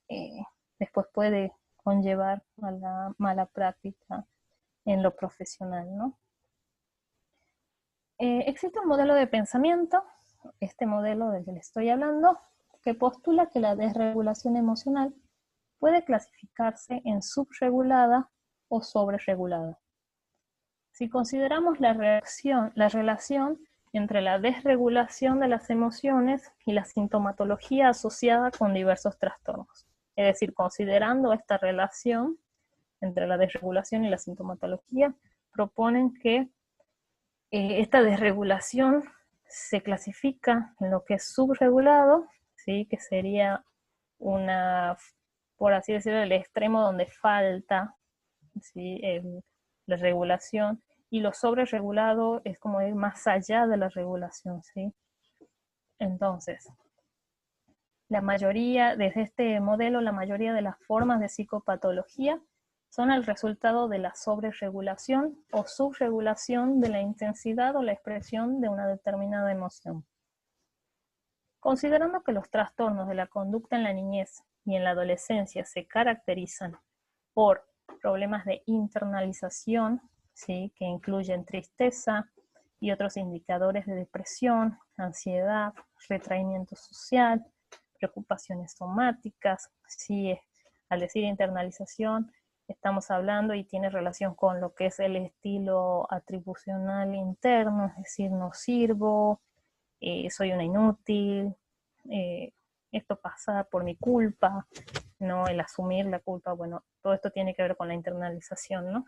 Speaker 2: después puede conllevar a la mala práctica en lo profesional, ¿no? Existe un modelo de pensamiento, este modelo del que les estoy hablando, que postula que la desregulación emocional puede clasificarse en subregulada o sobreregulada. Si consideramos la relación entre la desregulación de las emociones y la sintomatología asociada con diversos trastornos, es decir, considerando esta relación entre la desregulación y la sintomatología, proponen que esta desregulación se clasifica en lo que es subregulado, ¿sí? Que sería una, por así decirlo, el extremo donde falta, ¿sí? La regulación, y lo sobreregulado es como ir más allá de la regulación, ¿sí? Entonces, la mayoría, desde este modelo, la mayoría de las formas de psicopatología son el resultado de la sobreregulación o subregulación de la intensidad o la expresión de una determinada emoción. Considerando que los trastornos de la conducta en la niñez y en la adolescencia se caracterizan por problemas de internalización, ¿sí? Que incluyen tristeza y otros indicadores de depresión, ansiedad, retraimiento social, preocupaciones somáticas, ¿sí? Al decir internalización, estamos hablando y tiene relación con lo que es el estilo atribucional interno, es decir, no sirvo, soy una inútil, esto pasa por mi culpa, ¿no? El asumir la culpa, bueno, todo esto tiene que ver con la internalización, ¿no?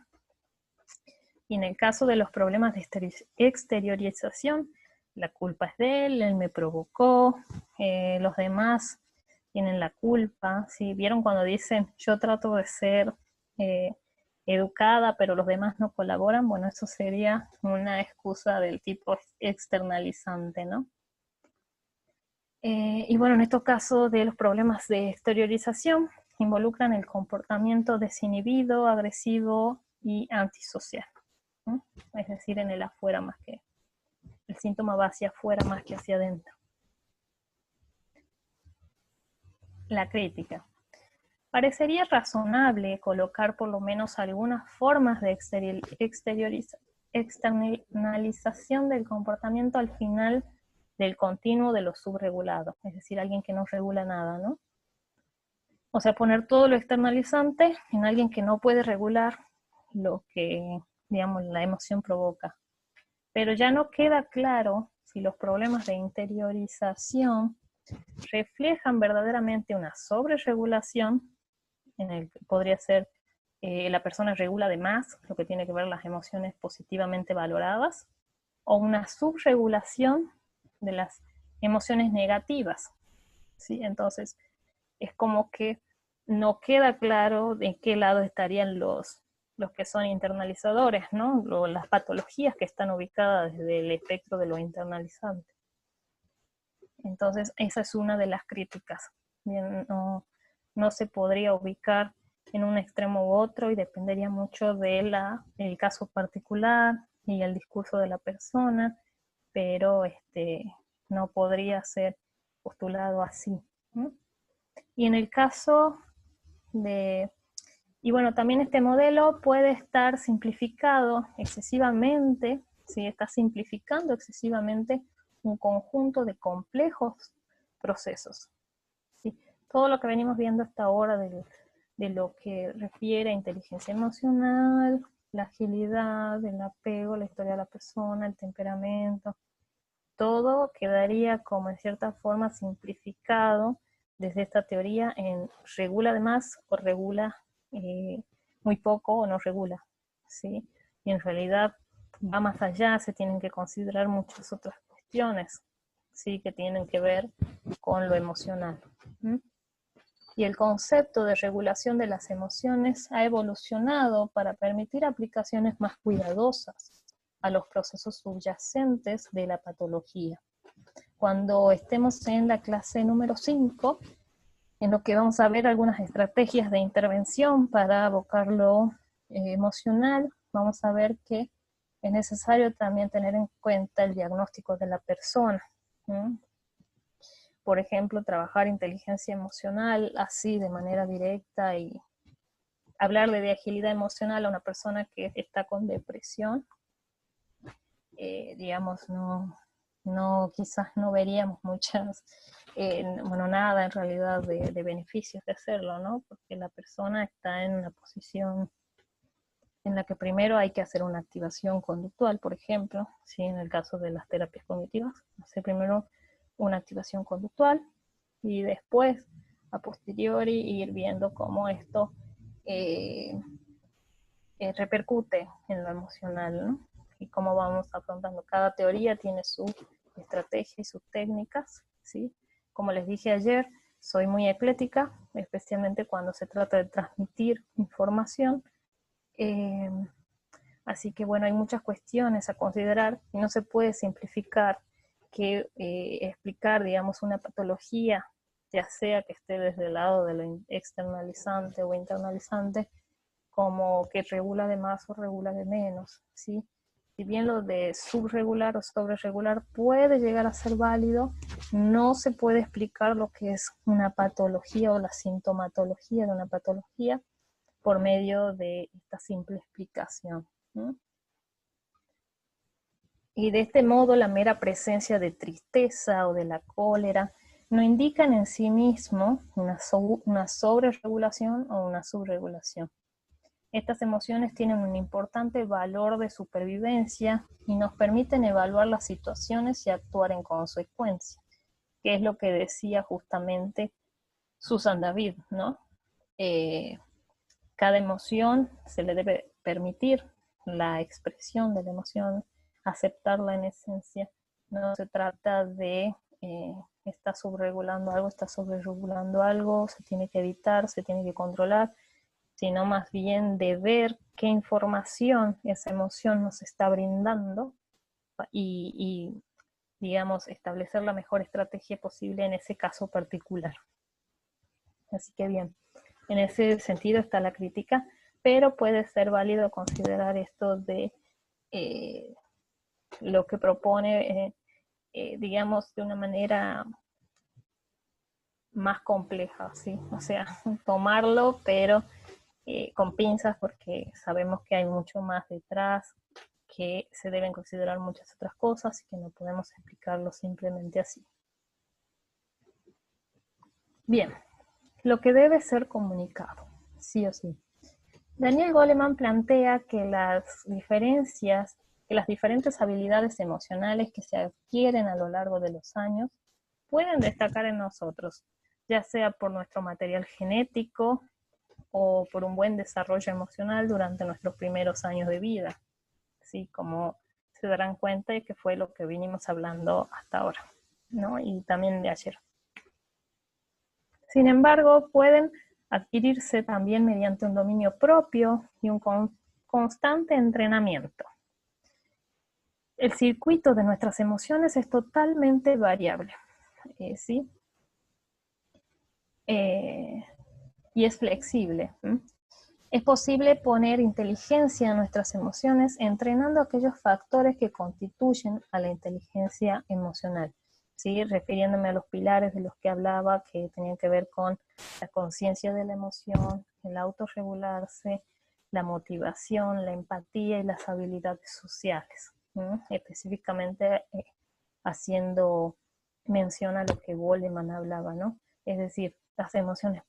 Speaker 2: Y en el caso de los problemas de exteriorización, la culpa es de él me provocó, los demás tienen la culpa, ¿sí? ¿Vieron cuando dicen yo trato de ser educada pero los demás no colaboran? Bueno, eso sería una excusa del tipo externalizante, ¿no? Y bueno, en estos casos de los problemas de exteriorización, involucran el comportamiento desinhibido, agresivo y antisocial, ¿no? Es decir, en el afuera más que, el síntoma va hacia afuera más que hacia adentro. La crítica. Parecería razonable colocar por lo menos algunas formas de externalización del comportamiento al final del continuo de lo subregulado, es decir, alguien que no regula nada, ¿no? O sea, poner todo lo externalizante en alguien que no puede regular lo que, digamos, la emoción provoca. Pero ya no queda claro si los problemas de interiorización reflejan verdaderamente una sobreregulación, en el que podría ser la persona regula de más, lo que tiene que ver las emociones positivamente valoradas, o una subregulación de las emociones negativas, ¿sí? Entonces, es como que no queda claro de qué lado estarían los que son internalizadores, ¿no? Las patologías que están ubicadas desde el espectro de lo internalizante. Entonces, esa es una de las críticas. Bien, no se podría ubicar en un extremo u otro y dependería mucho del caso particular y el discurso de la persona, pero no podría ser postulado así, ¿no? Y en el caso de... Y bueno, también este modelo puede estar simplificado excesivamente, ¿sí? Está simplificando excesivamente un conjunto de complejos procesos, ¿sí? Todo lo que venimos viendo hasta ahora de lo que refiere a inteligencia emocional, la agilidad, el apego, la historia de la persona, el temperamento, todo quedaría como en cierta forma simplificado desde esta teoría en regula de más o regula muy poco o no regula, ¿sí? Y en realidad va más allá, se tienen que considerar muchas otras cuestiones, ¿sí? Que tienen que ver con lo emocional. ¿Mm? Y el concepto de regulación de las emociones ha evolucionado para permitir aplicaciones más cuidadosas a los procesos subyacentes de la patología. Cuando estemos en la clase número 5, en lo que vamos a ver algunas estrategias de intervención para abocar lo emocional, vamos a ver que es necesario también tener en cuenta el diagnóstico de la persona. Por ejemplo, trabajar inteligencia emocional así de manera directa y hablarle de agilidad emocional a una persona que está con depresión, digamos, quizás no veríamos muchas, nada en realidad de beneficios de hacerlo, ¿no? Porque la persona está en una posición en la que primero hay que hacer una activación conductual, por ejemplo, ¿sí? En el caso de las terapias cognitivas, hacer primero una activación conductual y después, a posteriori, ir viendo cómo esto repercute en lo emocional, ¿no? Y cómo vamos afrontando. Cada teoría tiene su estrategia y sus técnicas, ¿sí? Como les dije ayer, soy muy eclética, especialmente cuando se trata de transmitir información. Así que bueno, hay muchas cuestiones a considerar y no se puede simplificar que explicar, digamos, una patología, ya sea que esté desde el lado de lo externalizante o internalizante, como que regula de más o regula de menos, ¿sí? Si bien lo de subregular o sobreregular puede llegar a ser válido, no se puede explicar lo que es una patología o la sintomatología de una patología por medio de esta simple explicación, ¿no? Y de este modo la mera presencia de tristeza o de la cólera no indican en sí mismo una sobreregulación o una subregulación. Estas emociones tienen un importante valor de supervivencia y nos permiten evaluar las situaciones y actuar en consecuencia, que es lo que decía justamente Susan David, ¿no? Cada emoción se le debe permitir la expresión de la emoción, aceptarla en esencia. No se trata de está subregulando algo, está sobreregulando algo, se tiene que evitar, se tiene que controlar, sino más bien de ver qué información esa emoción nos está brindando y digamos, establecer la mejor estrategia posible en ese caso particular. Así que bien, en ese sentido está la crítica, pero puede ser válido considerar esto de lo que propone, digamos, de una manera más compleja, ¿sí? O sea, tomarlo, pero con pinzas, porque sabemos que hay mucho más detrás, que se deben considerar muchas otras cosas y que no podemos explicarlo simplemente así. Bien, lo que debe ser comunicado, sí o sí. Daniel Goleman plantea que las diferentes habilidades emocionales que se adquieren a lo largo de los años pueden destacar en nosotros, ya sea por nuestro material genético o por un buen desarrollo emocional durante nuestros primeros años de vida, ¿sí? Como se darán cuenta de que fue lo que vinimos hablando hasta ahora, ¿no? Y también de ayer. Sin embargo, pueden adquirirse también mediante un dominio propio y un constante entrenamiento. El circuito de nuestras emociones es totalmente variable, ¿sí? Y es flexible. Es posible poner inteligencia en nuestras emociones entrenando aquellos factores que constituyen a la inteligencia emocional, ¿sí? Refiriéndome a los pilares de los que hablaba, que tenían que ver con la conciencia de la emoción, el autorregularse, la motivación, la empatía y las habilidades sociales. Específicamente haciendo mención a lo que Goleman hablaba, ¿no? Es decir, las emociones,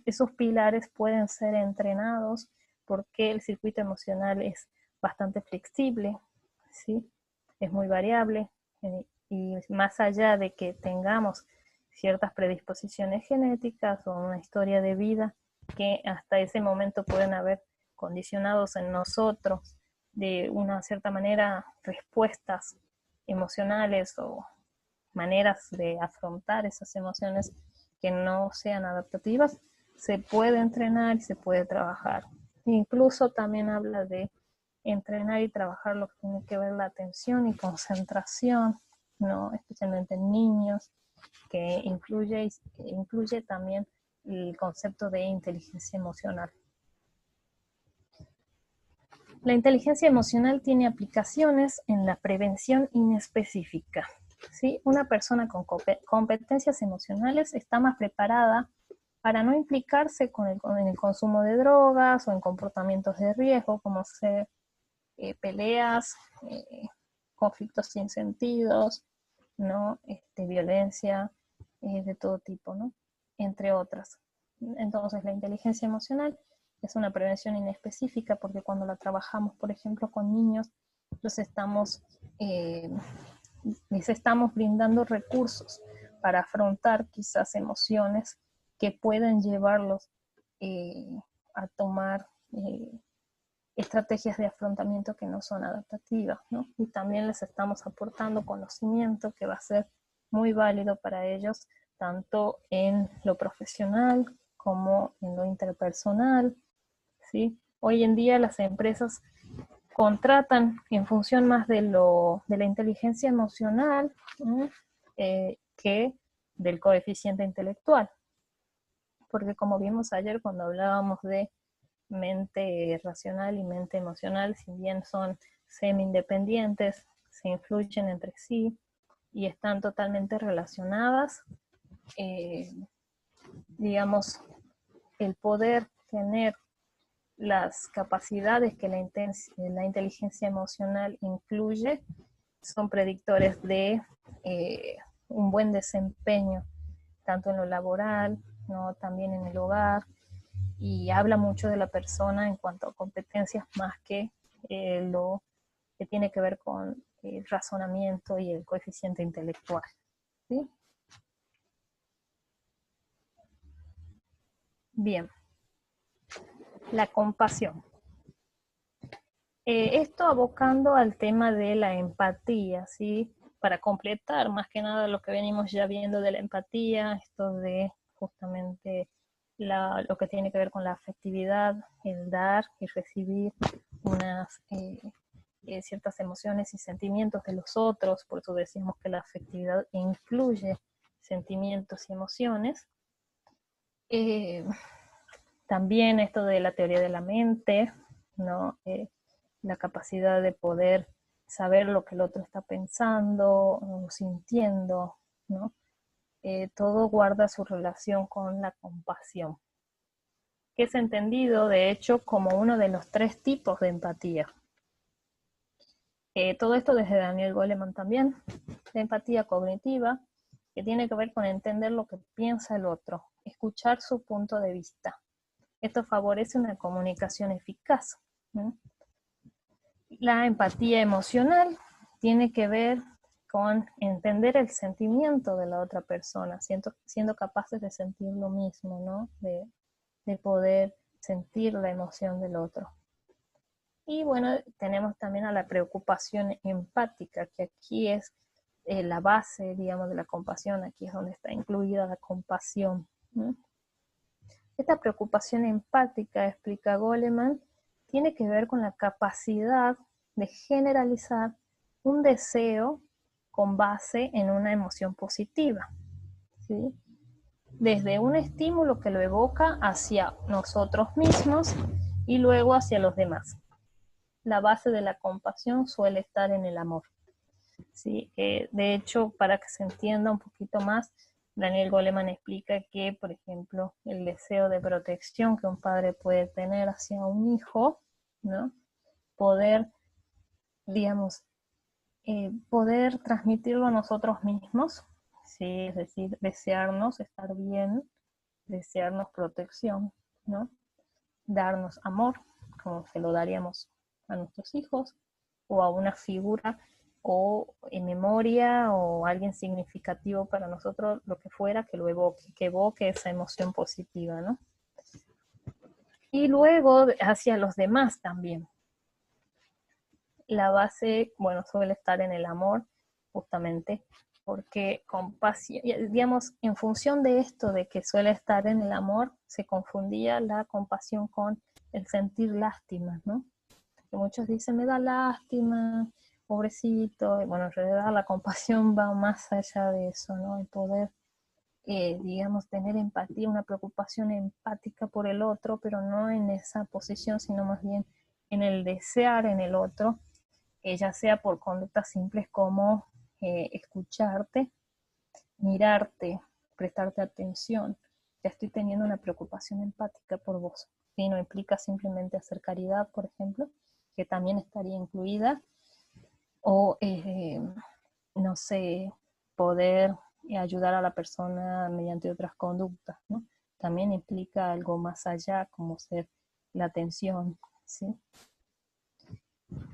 Speaker 2: esos pilares pueden ser entrenados porque el circuito emocional es bastante flexible, ¿sí? Es muy variable, y más allá de que tengamos ciertas predisposiciones genéticas o una historia de vida que hasta ese momento pueden haber condicionados en nosotros de una cierta manera respuestas emocionales o maneras de afrontar esas emociones que no sean adaptativas, se puede entrenar y se puede trabajar. Incluso también habla de entrenar y trabajar lo que tiene que ver la atención y concentración, ¿no? Especialmente en niños, que incluye también el concepto de inteligencia emocional. La inteligencia emocional tiene aplicaciones en la prevención inespecífica. ¿Sí? Una persona con competencias emocionales está más preparada para no implicarse en el consumo de drogas o en comportamientos de riesgo, como ser peleas, conflictos sin sentidos, ¿no? Violencia de todo tipo, ¿no? Entre otras. Entonces, la inteligencia emocional es una prevención inespecífica porque cuando la trabajamos, por ejemplo, con niños, les estamos brindando recursos para afrontar quizás emociones que pueden llevarlos a tomar estrategias de afrontamiento que no son adaptativas, ¿no? Y también les estamos aportando conocimiento que va a ser muy válido para ellos, tanto en lo profesional como en lo interpersonal, ¿sí? Hoy en día las empresas contratan en función más de la inteligencia emocional que del coeficiente intelectual. Porque como vimos ayer cuando hablábamos de mente racional y mente emocional, si bien son semi-independientes, se influyen entre sí y están totalmente relacionadas, digamos, el poder tener las capacidades que la inteligencia emocional incluye son predictores de un buen desempeño, tanto en lo laboral, ¿no? También en el hogar, y habla mucho de la persona en cuanto a competencias más que lo que tiene que ver con el razonamiento y el coeficiente intelectual, ¿sí? Bien, la compasión. Esto abocando al tema de la empatía, ¿sí? Para completar más que nada lo que venimos ya viendo de la empatía, esto de justamente lo que tiene que ver con la afectividad, el dar y recibir unas ciertas emociones y sentimientos de los otros, por eso decimos que la afectividad incluye sentimientos y emociones. También esto de la teoría de la mente, ¿no? La capacidad de poder saber lo que el otro está pensando o sintiendo, ¿no? Todo guarda su relación con la compasión, que es entendido, de hecho, como uno de los 3 tipos de empatía. Todo esto desde Daniel Goleman también, la empatía cognitiva, que tiene que ver con entender lo que piensa el otro, escuchar su punto de vista. Esto favorece una comunicación eficaz, ¿no? La empatía emocional tiene que ver con entender el sentimiento de la otra persona, siendo capaces de sentir lo mismo, ¿no? De poder sentir la emoción del otro. Y bueno, tenemos también a la preocupación empática, que aquí es la base, digamos, de la compasión. Aquí es donde está incluida la compasión, ¿no? Esta preocupación empática, explica Goleman, tiene que ver con la capacidad de generalizar un deseo con base en una emoción positiva, ¿sí? Desde un estímulo que lo evoca hacia nosotros mismos y luego hacia los demás. La base de la compasión suele estar en el amor, ¿sí? De hecho, para que se entienda un poquito más, Daniel Goleman explica que, por ejemplo, el deseo de protección que un padre puede tener hacia un hijo, ¿no? Poder, digamos, poder transmitirlo a nosotros mismos, ¿sí? Es decir, desearnos estar bien, desearnos protección, ¿no? Darnos amor, como se lo daríamos a nuestros hijos, o a una figura o en memoria o alguien significativo para nosotros, lo que fuera, que lo evoque, que evoque esa emoción positiva, ¿no? Y luego hacia los demás también. La base, bueno, suele estar en el amor, justamente, porque compasión, digamos, en función de esto de que suele estar en el amor, se confundía la compasión con el sentir lástima, ¿no? Que muchos dicen, me da lástima, pobrecito, y bueno, en realidad la compasión va más allá de eso, ¿no? El poder, digamos, tener empatía, una preocupación empática por el otro, pero no en esa posición, sino más bien en el desear en el otro, ya sea por conductas simples como escucharte, mirarte, prestarte atención. Ya estoy teniendo una preocupación empática por vos. ¿Sí? No implica simplemente hacer caridad, por ejemplo, que también estaría incluida, o no sé, poder ayudar a la persona mediante otras conductas, ¿no? También implica algo más allá, como ser la atención, ¿sí?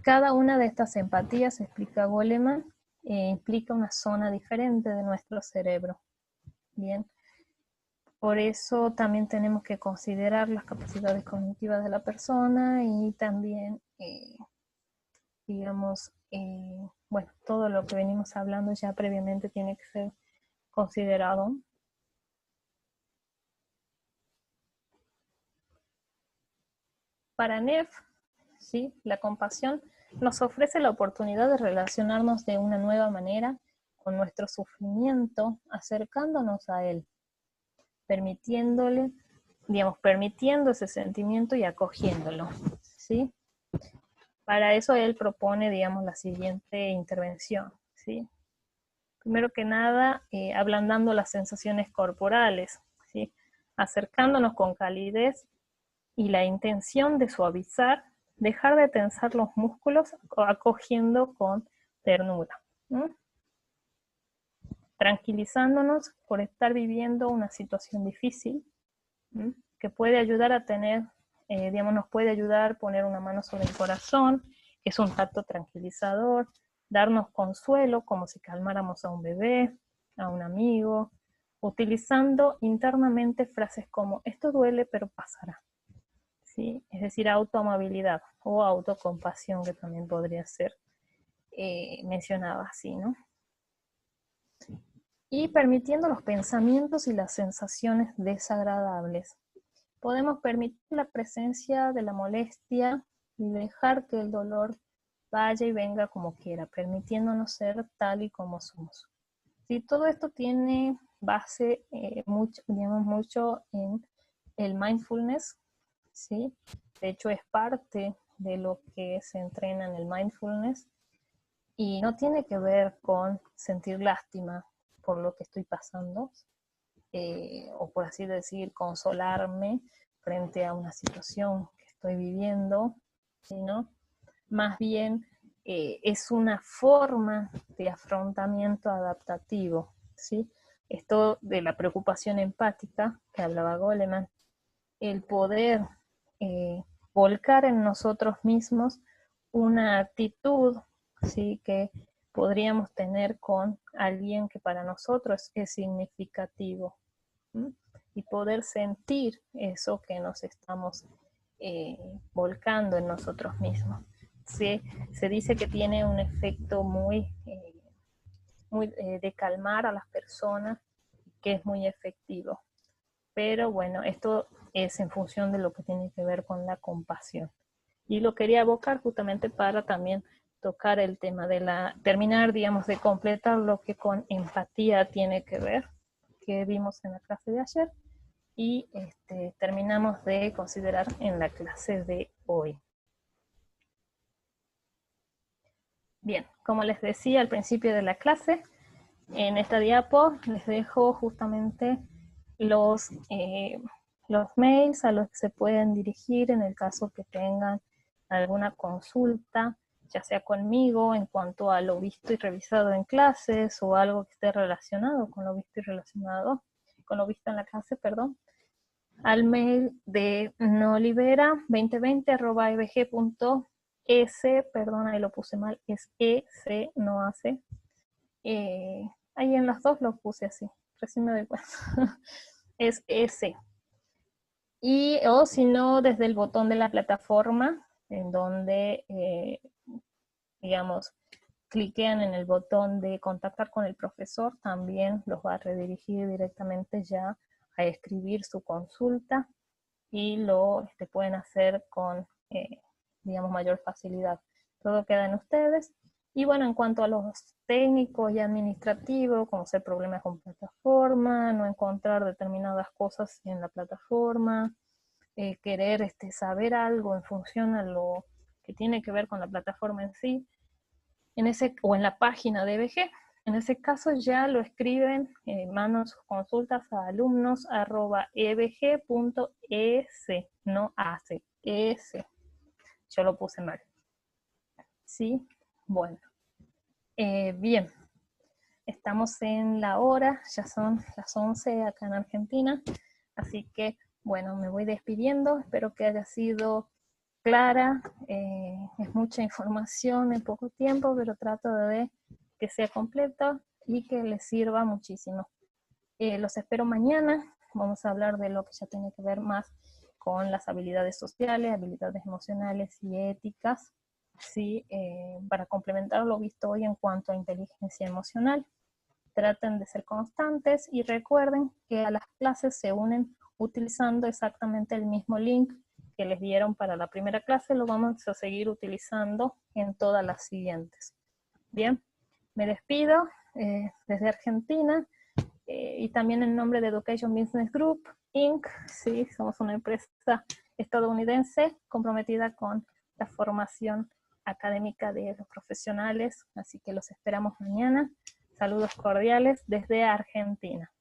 Speaker 2: Cada una de estas empatías, explica Goleman, implica una zona diferente de nuestro cerebro. Bien, por eso también tenemos que considerar las capacidades cognitivas de la persona y también, digamos, bueno, todo lo que venimos hablando ya previamente tiene que ser considerado. Para Neff, ¿sí? La compasión nos ofrece la oportunidad de relacionarnos de una nueva manera con nuestro sufrimiento, acercándonos a él, permitiendo ese sentimiento y acogiéndolo, ¿sí? Para eso él propone, digamos, la siguiente intervención, ¿sí? Primero que nada, ablandando las sensaciones corporales, ¿sí? Acercándonos con calidez y la intención de suavizar, dejar de tensar los músculos, acogiendo con ternura, ¿no? Tranquilizándonos por estar viviendo una situación difícil, ¿no? Que puede ayudar a tener, digamos, nos puede ayudar a poner una mano sobre el corazón, que es un tacto tranquilizador, darnos consuelo como si calmáramos a un bebé, a un amigo, utilizando internamente frases como, esto duele pero pasará. ¿Sí? Es decir, autoamabilidad o autocompasión, que también podría ser mencionada así, ¿no? Y permitiendo los pensamientos y las sensaciones desagradables. Podemos permitir la presencia de la molestia y dejar que el dolor vaya y venga como quiera, permitiéndonos ser tal y como somos. ¿Sí? Todo esto tiene base mucho en el mindfulness, ¿sí? De hecho es parte de lo que se entrena en el mindfulness y no tiene que ver con sentir lástima por lo que estoy pasando, o por así decir, consolarme frente a una situación que estoy viviendo, sino más bien es una forma de afrontamiento adaptativo, ¿sí? Esto de la preocupación empática que hablaba Goleman, el poder volcar en nosotros mismos una actitud, ¿sí? Que podríamos tener con alguien que para nosotros es significativo, ¿sí? Y poder sentir eso que nos estamos volcando en nosotros mismos. Se dice que tiene un efecto muy de calmar a las personas, que es muy efectivo. Pero bueno, esto es en función de lo que tiene que ver con la compasión. Y lo quería abocar justamente para también tocar el tema de terminar, digamos, de completar lo que con empatía tiene que ver, que vimos en la clase de ayer, y terminamos de considerar en la clase de hoy. Bien, como les decía al principio de la clase, en esta diapo les dejo justamente los mails a los que se pueden dirigir en el caso que tengan alguna consulta, ya sea conmigo en cuanto a lo visto y revisado en clases o algo que esté relacionado con lo visto y relacionado, con lo visto en la clase, perdón, al mail de nolibera2020@ebg.es, perdón, ahí lo puse mal, es EC, no AC. Ahí en las dos lo puse así, recién me doy cuenta. Es ese. O si no, desde el botón de la plataforma, en donde, digamos, cliquean en el botón de contactar con el profesor, también los va a redirigir directamente ya a escribir su consulta y lo pueden hacer con, digamos, mayor facilidad. Todo queda en ustedes. Y bueno, en cuanto a los técnicos y administrativos, como ser problemas con plataforma, no encontrar determinadas cosas en la plataforma, querer saber algo en función a lo que tiene que ver con la plataforma en sí, o en la página de EBG. En ese caso ya lo escriben, mandan sus consultas a alumnos@ebg.es, no hace, es. Yo lo puse mal. ¿Sí? Bueno. Bien. Estamos en la hora, ya son las 11 acá en Argentina, así que, bueno, me voy despidiendo. Espero que haya sido clara, es mucha información en poco tiempo, pero trato de que sea completa y que les sirva muchísimo. Los espero mañana, vamos a hablar de lo que ya tiene que ver más con las habilidades sociales, habilidades emocionales y éticas, ¿sí? Para complementar lo visto hoy en cuanto a inteligencia emocional. Traten de ser constantes y recuerden que a las clases se unen utilizando exactamente el mismo link que les dieron para la primera clase, lo vamos a seguir utilizando en todas las siguientes. Bien, me despido desde Argentina y también en nombre de Education Business Group, Inc. Sí, somos una empresa estadounidense comprometida con la formación académica de los profesionales, así que los esperamos mañana. Saludos cordiales desde Argentina.